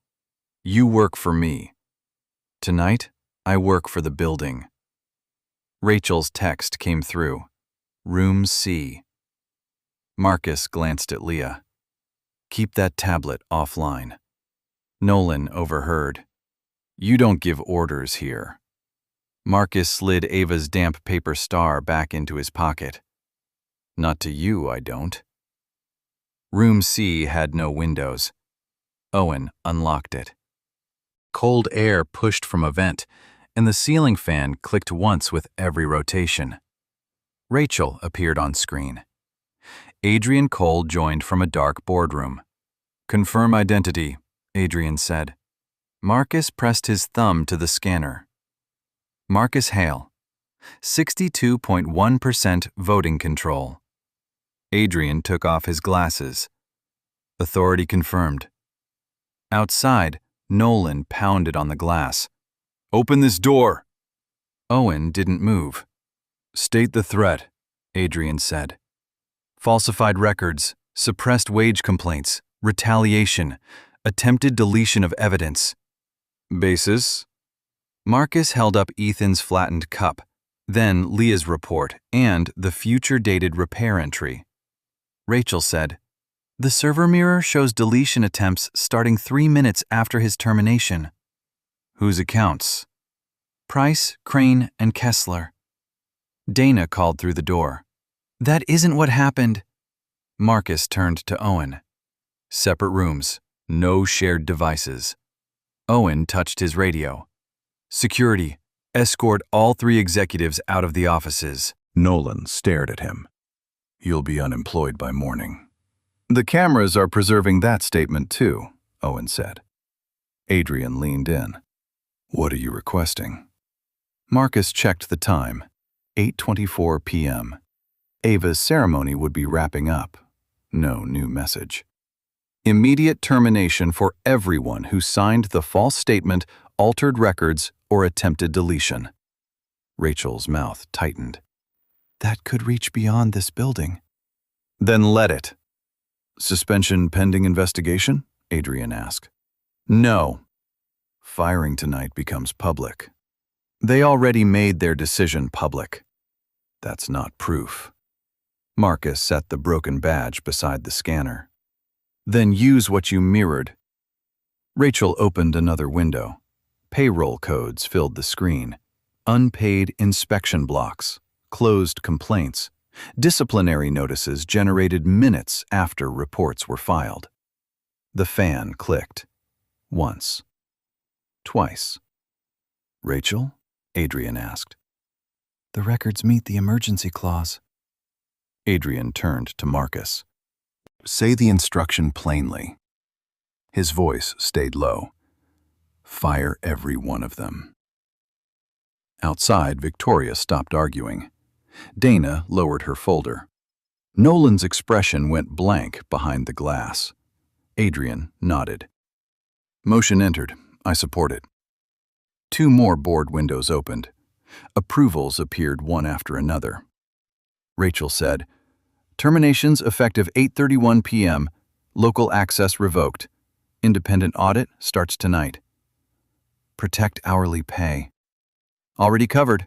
"You work for me. Tonight, I work for the building." Rachel's text came through. "Room C." Marcus glanced at Leah. "Keep that tablet offline." Nolan overheard. "You don't give orders here." Marcus slid Ava's damp paper star back into his pocket. "Not to you, I don't." Room C had no windows. Owen unlocked it. Cold air pushed from a vent, and the ceiling fan clicked once with every rotation. Rachel appeared on screen. Adrian Cole joined from a dark boardroom. "Confirm identity," Adrian said. Marcus pressed his thumb to the scanner. Marcus Hale, 62.1% voting control. Adrian took off his glasses. Authority confirmed. Outside, Nolan pounded on the glass. "Open this door!" Owen didn't move. "State the threat," Adrian said. "Falsified records, suppressed wage complaints, retaliation, attempted deletion of evidence." "Basis?" Marcus held up Ethan's flattened cup, then Leah's report and the future-dated repair entry. Rachel said, "The server mirror shows deletion attempts starting 3 minutes after his termination." "Whose accounts?" "Price, Crane, and Kessler." Dana called through the door. "That isn't what happened." Marcus turned to Owen. "Separate rooms, no shared devices." Owen touched his radio. "Security, escort all 3 executives out of the offices." Nolan stared at him. "You'll be unemployed by morning." "The cameras are preserving that statement too," Owen said. Adrian leaned in. "What are you requesting?" Marcus checked the time. 8:24 p.m. Ava's ceremony would be wrapping up. No new message. "Immediate termination for everyone who signed the false statement, altered records, or attempted deletion." Rachel's mouth tightened. "That could reach beyond this building." "Then let it." "Suspension pending investigation?" Adrian asked. "No." "Firing tonight becomes public." "They already made their decision public." That's not proof. Marcus set the broken badge beside the scanner. Then use what you mirrored. Rachel opened another window. Payroll codes filled the screen. Unpaid inspection blocks, closed complaints, disciplinary notices generated minutes after reports were filed. The fan clicked. Once. Twice. Rachel? Adrian asked. The records meet the emergency clause. Adrian turned to Marcus. Say the instruction plainly. His voice stayed low. Fire every one of them. Outside, Victoria stopped arguing. Dana lowered her folder. Nolan's expression went blank behind the glass. Adrian nodded. Motion entered. I support it. 2 more board windows opened. Approvals appeared one after another. Rachel said, Terminations effective 8:31 p.m. Local access revoked. Independent audit starts tonight. Protect hourly pay. Already covered.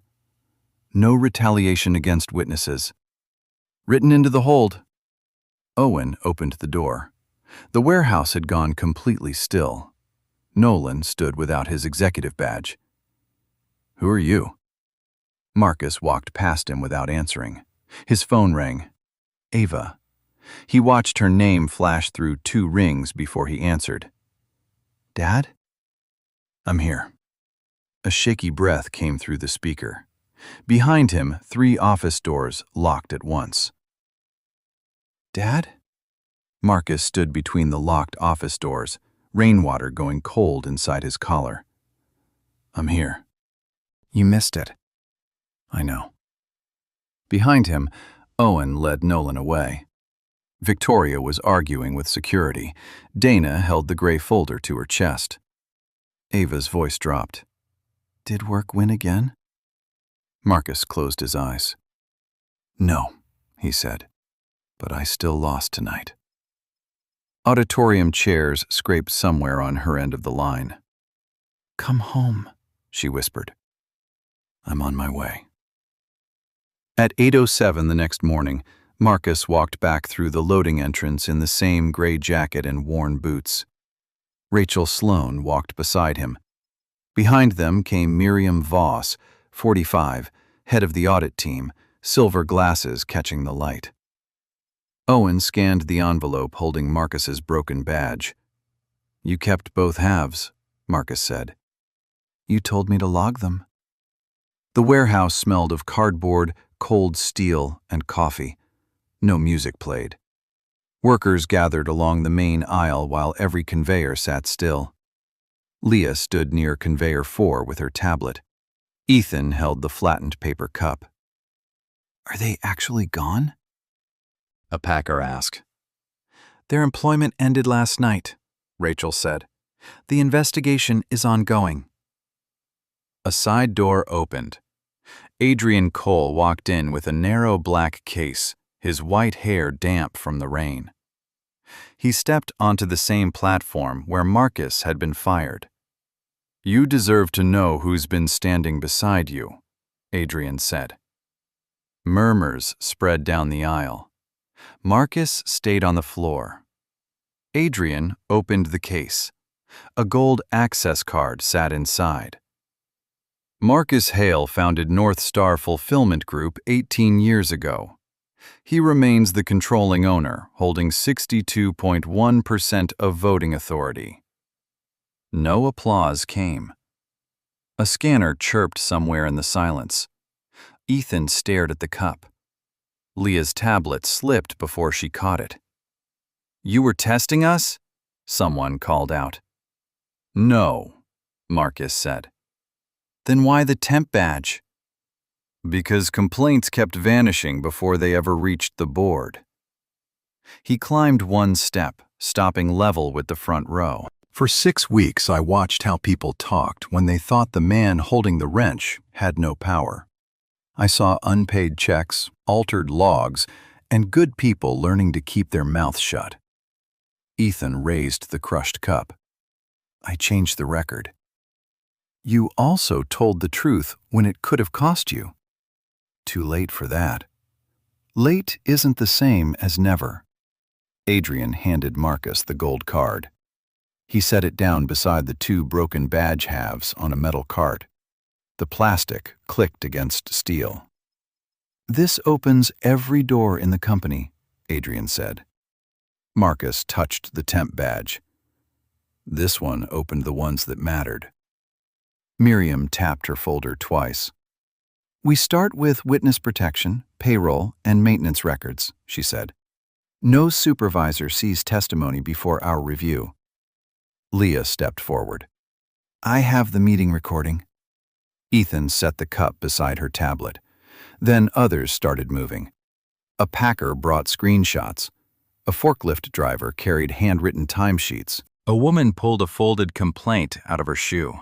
No retaliation against witnesses. Written into the hold. Owen opened the door. The warehouse had gone completely still. Nolan stood without his executive badge. Who are you? Marcus walked past him without answering. His phone rang. Ava. He watched her name flash through 2 rings before he answered. Dad? I'm here. A shaky breath came through the speaker. Behind him, 3 office doors locked at once. Dad? Marcus stood between the locked office doors, rainwater going cold inside his collar. I'm here. You missed it. I know. Behind him, Owen led Nolan away. Victoria was arguing with security. Dana held the gray folder to her chest. Ava's voice dropped. Did work win again? Marcus closed his eyes. No, he said, but I still lost tonight. Auditorium chairs scraped somewhere on her end of the line. Come home, she whispered. I'm on my way. At 8:07 the next morning, Marcus walked back through the loading entrance in the same gray jacket and worn boots. Rachel Sloan walked beside him. Behind them came Miriam Voss, 45, head of the audit team, silver glasses catching the light. Owen scanned the envelope holding Marcus's broken badge. You kept both halves, Marcus said. You told me to log them. The warehouse smelled of cardboard, cold steel, and coffee. No music played. Workers gathered along the main aisle while every conveyor sat still. Leah stood near conveyor 4 with her tablet. Ethan held the flattened paper cup. Are they actually gone? A packer asked. Their employment ended last night, Rachel said. The investigation is ongoing. A side door opened. Adrian Cole walked in with a narrow black case, his white hair damp from the rain. He stepped onto the same platform where Marcus had been fired. You deserve to know who's been standing beside you, Adrian said. Murmurs spread down the aisle. Marcus stayed on the floor. Adrian opened the case. A gold access card sat inside. Marcus Hale founded North Star Fulfillment Group 18 years ago. He remains the controlling owner, holding 62.1% of voting authority. No applause came. A scanner chirped somewhere in the silence. Ethan stared at the cup. Leah's tablet slipped before she caught it. You were testing us? Someone called out. No, Marcus said. Then why the temp badge? Because complaints kept vanishing before they ever reached the board. He climbed 1 step, stopping level with the front row. For 6 weeks, I watched how people talked when they thought the man holding the wrench had no power. I saw unpaid checks, altered logs, and good people learning to keep their mouths shut. Ethan raised the crushed cup. I changed the record. You also told the truth when it could have cost you. Too late for that. Late isn't the same as never. Adrian handed Marcus the gold card. He set it down beside the two broken badge halves on a metal cart. The plastic clicked against steel. "This opens every door in the company," Adrian said. Marcus touched the temp badge. This one opened the ones that mattered. Miriam tapped her folder twice. "We start with witness protection, payroll, and maintenance records," she said. "No supervisor sees testimony before our review." Leah stepped forward. "I have the meeting recording." Ethan set the cup beside her tablet. Then others started moving. A packer brought screenshots. A forklift driver carried handwritten timesheets. A woman pulled a folded complaint out of her shoe.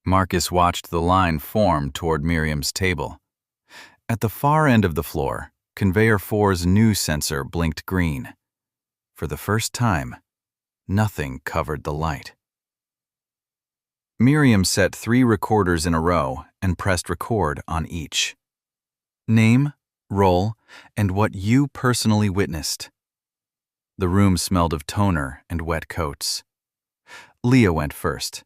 Marcus watched the line form toward Miriam's table. At the far end of the floor, Conveyor 4's news sensor blinked green. For the first time, nothing covered the light. Miriam set 3 recorders in a row and pressed record on each. Name, role, and what you personally witnessed. The room smelled of toner and wet coats. Leah went first.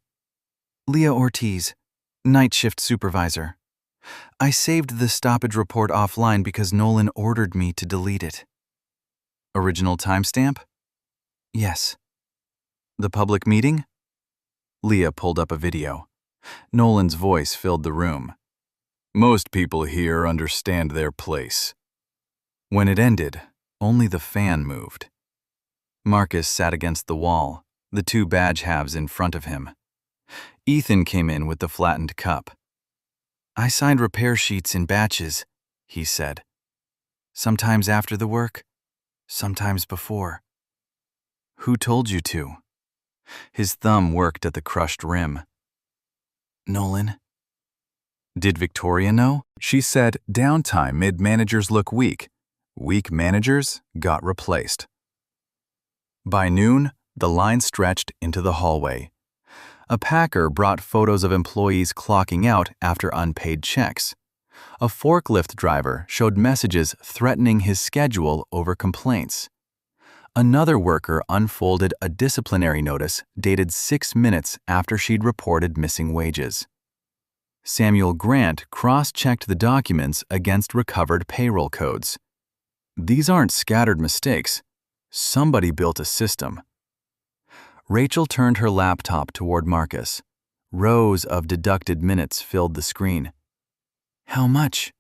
"Leah Ortiz, night shift supervisor. I saved the stoppage report offline because Nolan ordered me to delete it." "Original timestamp?" "Yes." "The public meeting?" Leah pulled up a video. Nolan's voice filled the room. "Most people here understand their place." When it ended, only the fan moved. Marcus sat against the wall, the 2 badge halves in front of him. Ethan came in with the flattened cup. "I signed repair sheets in batches," he said. "Sometimes after the work, sometimes before." "Who told you to?" His thumb worked at the crushed rim. "Nolan." "Did Victoria know?" She said downtime made managers look weak. Weak managers got replaced. By noon, the line stretched into the hallway. A packer brought photos of employees clocking out after unpaid checks. A forklift driver showed messages threatening his schedule over complaints. Another worker unfolded a disciplinary notice dated 6 minutes after she'd reported missing wages. Samuel Grant cross-checked the documents against recovered payroll codes. These aren't scattered mistakes. Somebody built a system. Rachel turned her laptop toward Marcus. Rows of deducted minutes filled the screen. "How much?"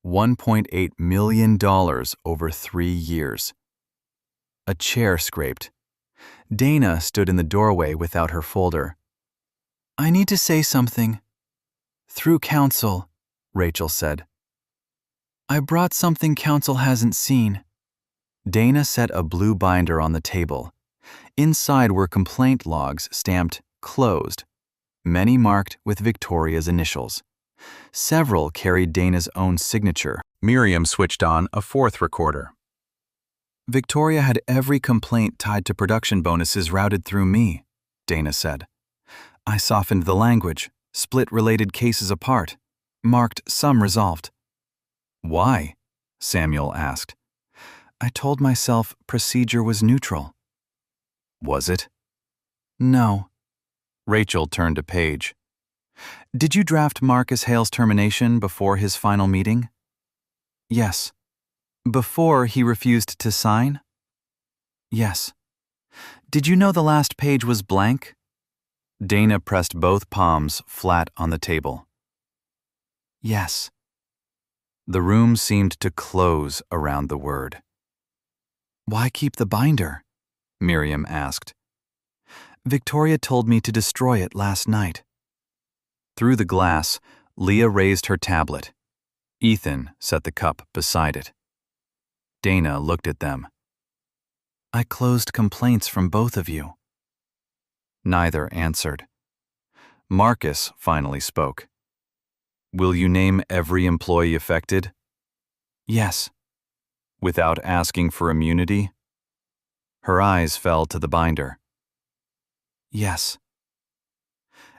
$1.8 million over 3 years. A chair scraped. Dana stood in the doorway without her folder. "I need to say something." "Through counsel," Rachel said. "I brought something counsel hasn't seen." Dana set a blue binder on the table. Inside were complaint logs stamped "closed," many marked with Victoria's initials. Several carried Dana's own signature. Miriam switched on a 4th recorder. "Victoria had every complaint tied to production bonuses routed through me," Dana said. "I softened the language, split related cases apart, marked some resolved." "Why?" Samuel asked. "I told myself procedure was neutral." "Was it?" "No." Rachel turned a page. "Did you draft Marcus Hale's termination before his final meeting?" "Yes." "Before he refused to sign?" "Yes." "Did you know the last page was blank?" Dana pressed both palms flat on the table. "Yes." The room seemed to close around the word. "Why keep the binder?" Miriam asked. "Victoria told me to destroy it last night." Through the glass, Leah raised her tablet. Ethan set the cup beside it. Dana looked at them. "I closed complaints from both of you." Neither answered. Marcus finally spoke. "Will you name every employee affected?" "Yes." "Without asking for immunity?" Her eyes fell to the binder. "Yes."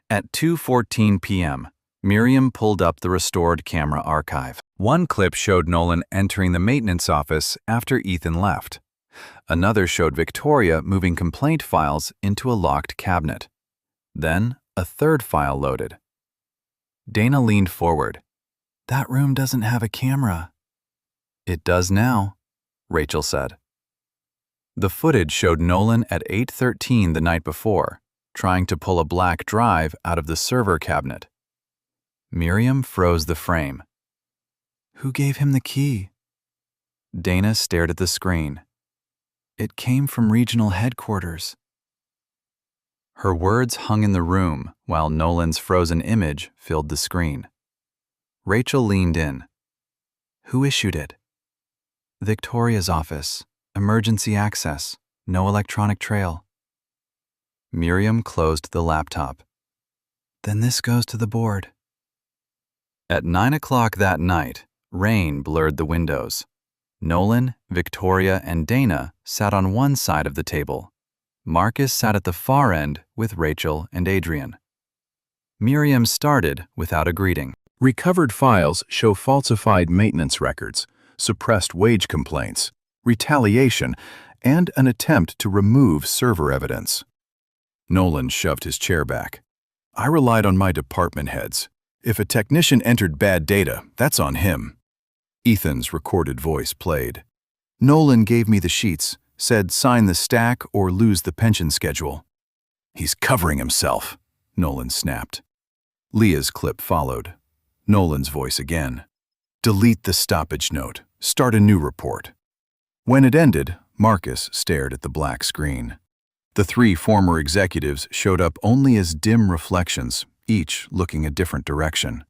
At 2:14 p.m., Miriam pulled up the restored camera archive. One clip showed Nolan entering the maintenance office after Ethan left. Another showed Victoria moving complaint files into a locked cabinet. Then, a third file loaded. Dana leaned forward. "That room doesn't have a camera." "It does now," Rachel said. The footage showed Nolan at 8:13 the night before, trying to pull a black drive out of the server cabinet. Miriam froze the frame. "Who gave him the key?" Dana stared at the screen. "It came from regional headquarters." Her words hung in the room while Nolan's frozen image filled the screen. Rachel leaned in. "Who issued it?" "Victoria's office. Emergency access. No electronic trail." Miriam closed the laptop. "Then this goes to the board." At 9 o'clock that night, rain blurred the windows. Nolan, Victoria, and Dana sat on one side of the table. Marcus sat at the far end with Rachel and Adrian. Miriam started without a greeting. Recovered files show falsified maintenance records, suppressed wage complaints, retaliation, and an attempt to remove server evidence. Nolan shoved his chair back. "I relied on my department heads. If a technician entered bad data, that's on him." Ethan's recorded voice played. "Nolan gave me the sheets, said sign the stack or lose the pension schedule." "He's covering himself," Nolan snapped. Leah's clip followed. Nolan's voice again. "Delete the stoppage note. Start a new report." When it ended, Marcus stared at the black screen. The three former executives showed up only as dim reflections, each looking a different direction.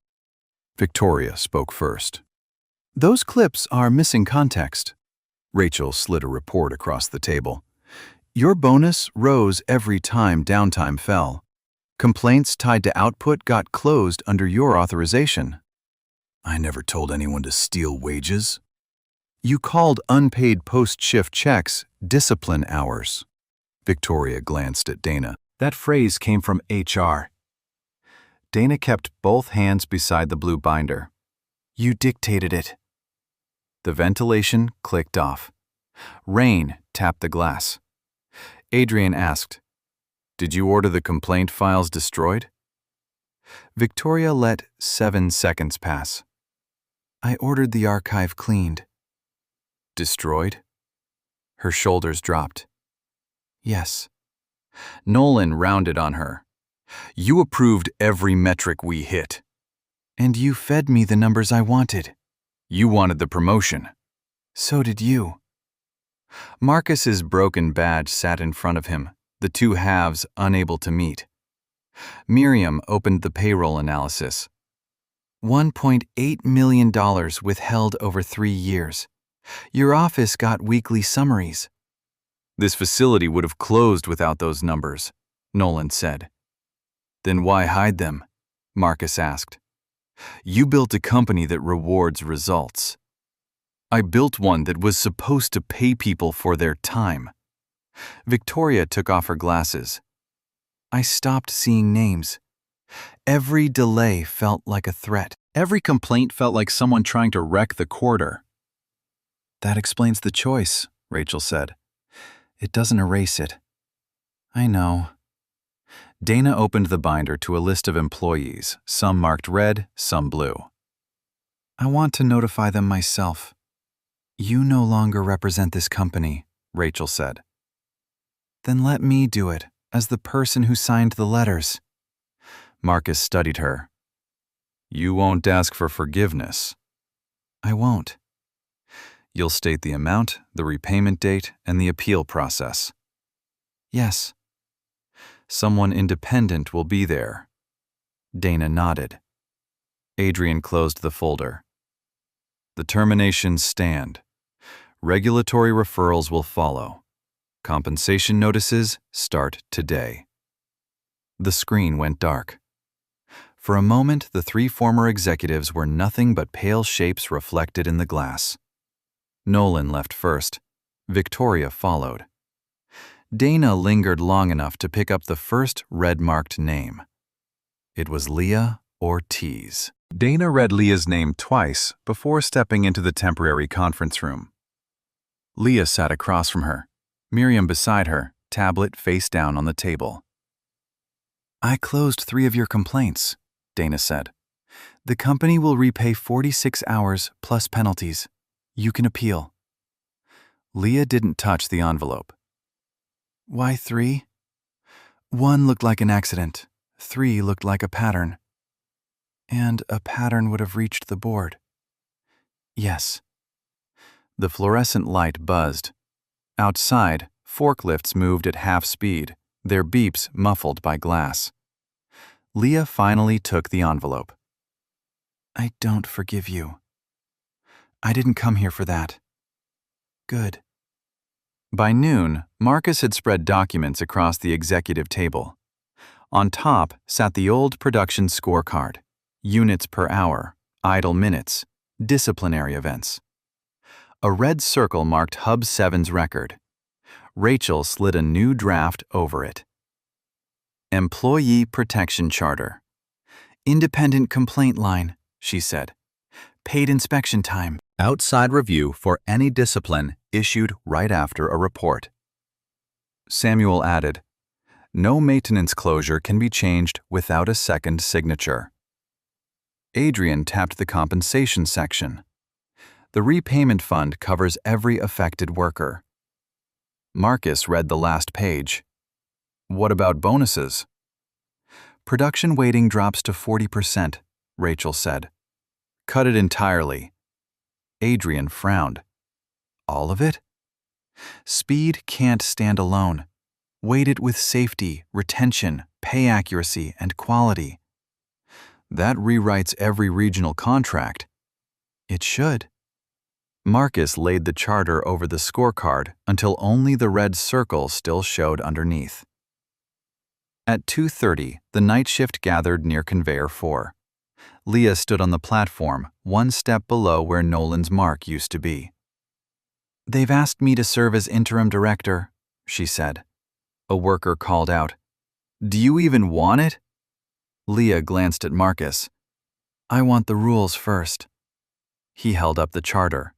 Victoria spoke first. "Those clips are missing context." Rachel slid a report across the table. "Your bonus rose every time downtime fell. Complaints tied to output got closed under your authorization." "I never told anyone to steal wages." "You called unpaid post-shift checks discipline hours." Victoria glanced at Dana. "That phrase came from HR." Dana kept both hands beside the blue binder. "You dictated it." The ventilation clicked off. Rain tapped the glass. Adrian asked, "Did you order the complaint files destroyed?" Victoria let 7 seconds pass. "I ordered the archive cleaned." "Destroyed?" Her shoulders dropped. "Yes." Nolan rounded on her. "You approved every metric we hit." "And you fed me the numbers I wanted." "You wanted the promotion." "So did you." Marcus's broken badge sat in front of him, the two halves unable to meet. Miriam opened the payroll analysis. $1.8 million withheld over 3 years. Your office got weekly summaries. "This facility would have closed without those numbers," Nolan said. "Then why hide them?" Marcus asked. "You built a company that rewards results." "I built one that was supposed to pay people for their time." Victoria took off her glasses. "I stopped seeing names. Every delay felt like a threat. Every complaint felt like someone trying to wreck the quarter." "That explains the choice," Rachel said. "It doesn't erase it." "I know." Dana opened the binder to a list of employees, some marked red, some blue. "I want to notify them myself." "You no longer represent this company," Rachel said. "Then let me do it, as the person who signed the letters." Marcus studied her. "You won't ask for forgiveness." "I won't." "You'll state the amount, the repayment date, and the appeal process." "Yes." "Someone independent will be there." Dana nodded. Adrian closed the folder. "The terminations stand. Regulatory referrals will follow. Compensation notices start today." The screen went dark. For a moment, the 3 former executives were nothing but pale shapes reflected in the glass. Nolan left first. Victoria followed. Dana lingered long enough to pick up the first red-marked name. It was Leah Ortiz. Dana read Leah's name twice before stepping into the temporary conference room. Leah sat across from her, Miriam beside her, tablet face down on the table. "I closed 3 of your complaints," Dana said. "The company will repay 46 hours plus penalties. You can appeal." Leah didn't touch the envelope. "Why 3? 1 looked like an accident. 3 looked like a pattern. And a pattern would have reached the board." "Yes." The fluorescent light buzzed. Outside, forklifts moved at half speed, their beeps muffled by glass. Leah finally took the envelope. "I don't forgive you. I didn't come here for that." "Good." By noon, Marcus had spread documents across the executive table. On top sat the old production scorecard, units per hour, idle minutes, disciplinary events. A red circle marked Hub 7's record. Rachel slid a new draft over it. Employee Protection Charter. "Independent complaint line," she said. "Paid inspection time. Outside review for any discipline issued right after a report." Samuel added, "No maintenance closure can be changed without a second signature." Adrian tapped the compensation section. "The repayment fund covers every affected worker." Marcus read the last page. "What about bonuses?" "Production weighting drops to 40%, Rachel said. "Cut it entirely." Adrian frowned. "All of it?" "Speed can't stand alone. Weight it with safety, retention, pay accuracy, and quality." "That rewrites every regional contract." "It should." Marcus laid the charter over the scorecard until only the red circle still showed underneath. At 2:30, the night shift gathered near Conveyor 4. Leah stood on the platform, one step below where Nolan's mark used to be. "They've asked me to serve as interim director," she said. A worker called out, "Do you even want it?" Leah glanced at Marcus. "I want the rules first." He held up the charter.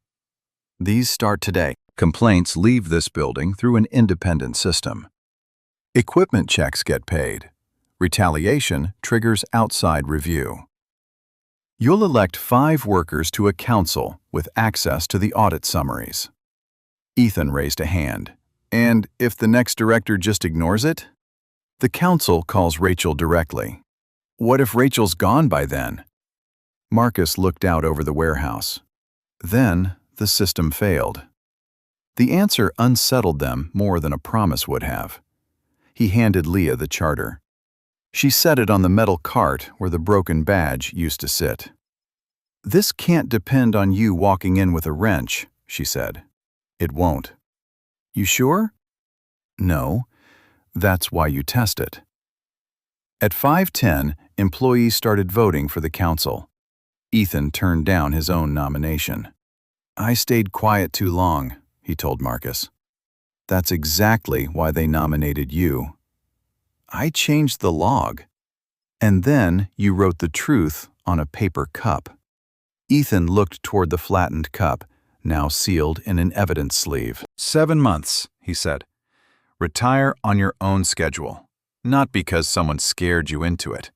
"These start today. Complaints leave this building through an independent system. Equipment checks get paid. Retaliation triggers outside review. You'll elect 5 workers to a council with access to the audit summaries." Ethan raised a hand. "And if the next director just ignores it?" The council calls Rachel directly. "What if Rachel's gone by then?" Marcus looked out over the warehouse. Then the system failed. The answer unsettled them more than a promise would have. He handed Leah the charter. She set it on the metal cart where the broken badge used to sit. "This can't depend on you walking in with a wrench," she said. "It won't." "You sure?" "No. That's why you test it." At 5:10, employees started voting for the council. Ethan turned down his own nomination. "I stayed quiet too long," he told Marcus. "That's exactly why they nominated you." "I changed the log." "And then you wrote the truth on a paper cup." Ethan looked toward the flattened cup, now sealed in an evidence sleeve. 7 months, he said. "Retire on your own schedule, not because someone scared you into it."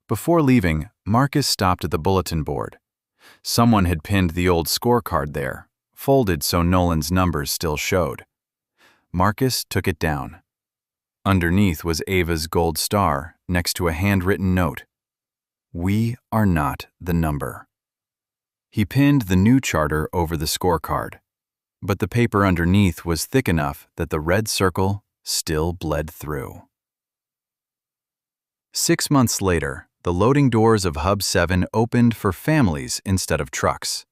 Before leaving, Marcus stopped at the bulletin board. Someone had pinned the old scorecard there, folded so Nolan's numbers still showed. Marcus took it down. Underneath was Ava's gold star next to a handwritten note. "We are not the number." He pinned the new charter over the scorecard, but the paper underneath was thick enough that the red circle still bled through. 6 months later, the loading doors of Hub 7 opened for families instead of trucks.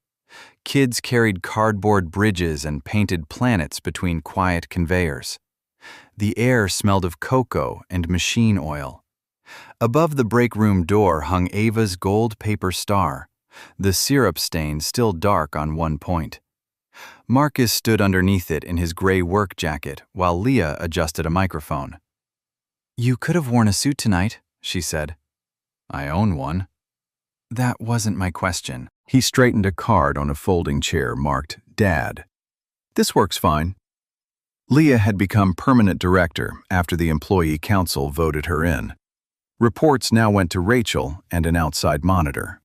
Kids carried cardboard bridges and painted planets between quiet conveyors. The air smelled of cocoa and machine oil. Above the break room door hung Ava's gold paper star, the syrup stain still dark on one point. Marcus stood underneath it in his gray work jacket while Leah adjusted a microphone. "You could have worn a suit tonight," she said. I own one. That wasn't my question. He straightened a card on a folding chair marked Dad. This works fine. Leah had become permanent director after the employee council voted her in. Reports now went to Rachel and an outside monitor.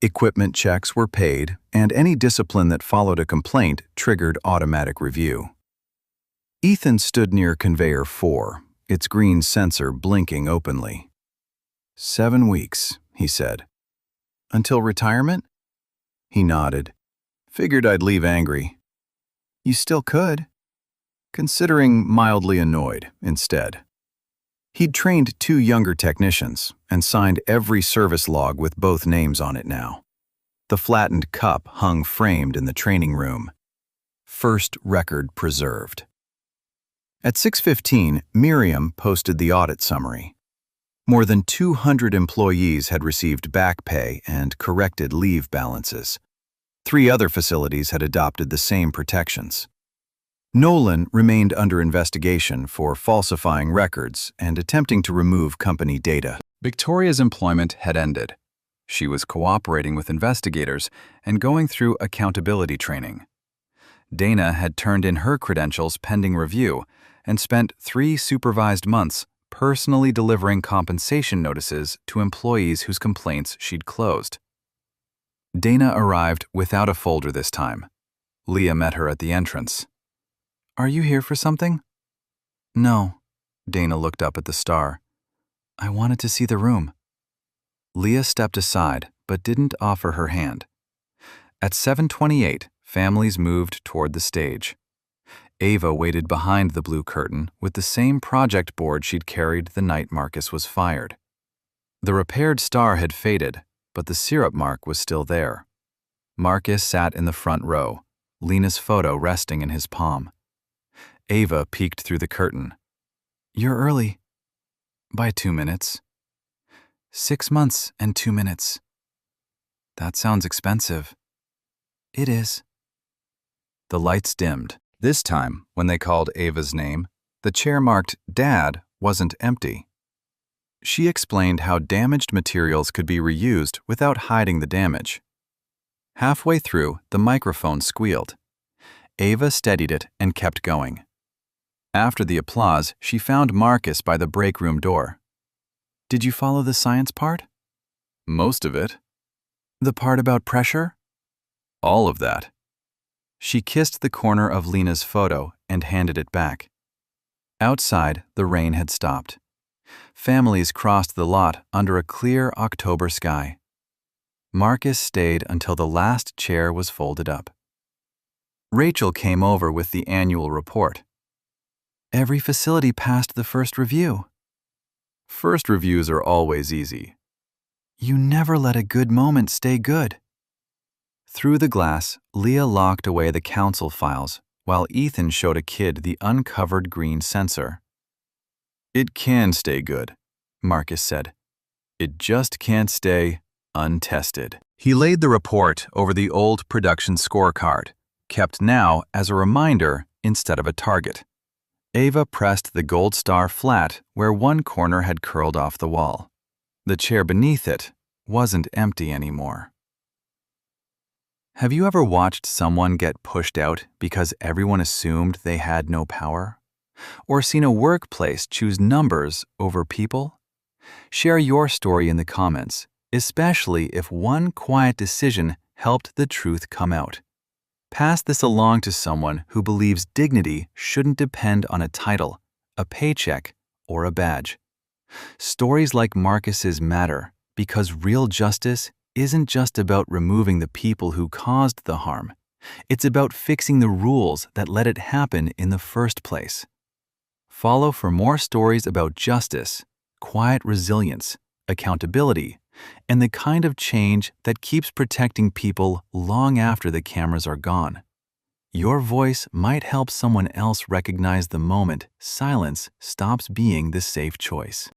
Equipment checks were paid, and any discipline that followed a complaint triggered automatic review. Ethan stood near conveyor 4, its green sensor blinking openly. 7 weeks, he said. Until retirement? He nodded. Figured I'd leave angry. You still could. Considering mildly annoyed instead. He'd trained 2 younger technicians and signed every service log with both names on it now. The flattened cup hung framed in the training room. First record preserved. At 6:15, Miriam posted the audit summary. More than 200 employees had received back pay and corrected leave balances. 3 other facilities had adopted the same protections. Nolan remained under investigation for falsifying records and attempting to remove company data. Victoria's employment had ended. She was cooperating with investigators and going through accountability training. Dana had turned in her credentials pending review and spent 3 supervised months personally delivering compensation notices to employees whose complaints she'd closed. Dana arrived without a folder this time. Leah met her at the entrance. Are you here for something? No. Dana looked up at the star. I wanted to see the room. Leah stepped aside, but didn't offer her hand. At 7:28, families moved toward the stage. Ava waited behind the blue curtain with the same project board she'd carried the night Marcus was fired. The repaired star had faded, but the syrup mark was still there. Marcus sat in the front row, Lena's photo resting in his palm. Ava peeked through the curtain. You're early. By 2 minutes. 6 months and 2 minutes. That sounds expensive. It is. The lights dimmed. This time, when they called Ava's name, the chair marked Dad wasn't empty. She explained how damaged materials could be reused without hiding the damage. Halfway through, the microphone squealed. Ava steadied it and kept going. After the applause, she found Marcus by the break room door. Did you follow the science part? Most of it. The part about pressure? All of that. She kissed the corner of Lena's photo and handed it back. Outside, the rain had stopped. Families crossed the lot under a clear October sky. Marcus stayed until the last chair was folded up. Rachel came over with the annual report. Every facility passed the first review. First reviews are always easy. You never let a good moment stay good. Through the glass, Leah locked away the council files while Ethan showed a kid the uncovered green sensor. It can stay good, Marcus said. It just can't stay untested. He laid the report over the old production scorecard, kept now as a reminder instead of a target. Ava pressed the gold star flat where one corner had curled off the wall. The chair beneath it wasn't empty anymore. Have you ever watched someone get pushed out because everyone assumed they had no power? Or seen a workplace choose numbers over people? Share your story in the comments, especially if one quiet decision helped the truth come out. Pass this along to someone who believes dignity shouldn't depend on a title, a paycheck, or a badge. Stories like Marcus's matter because real justice isn't just about removing the people who caused the harm. It's about fixing the rules that let it happen in the first place. Follow for more stories about justice, quiet resilience, accountability, and the kind of change that keeps protecting people long after the cameras are gone. Your voice might help someone else recognize the moment silence stops being the safe choice.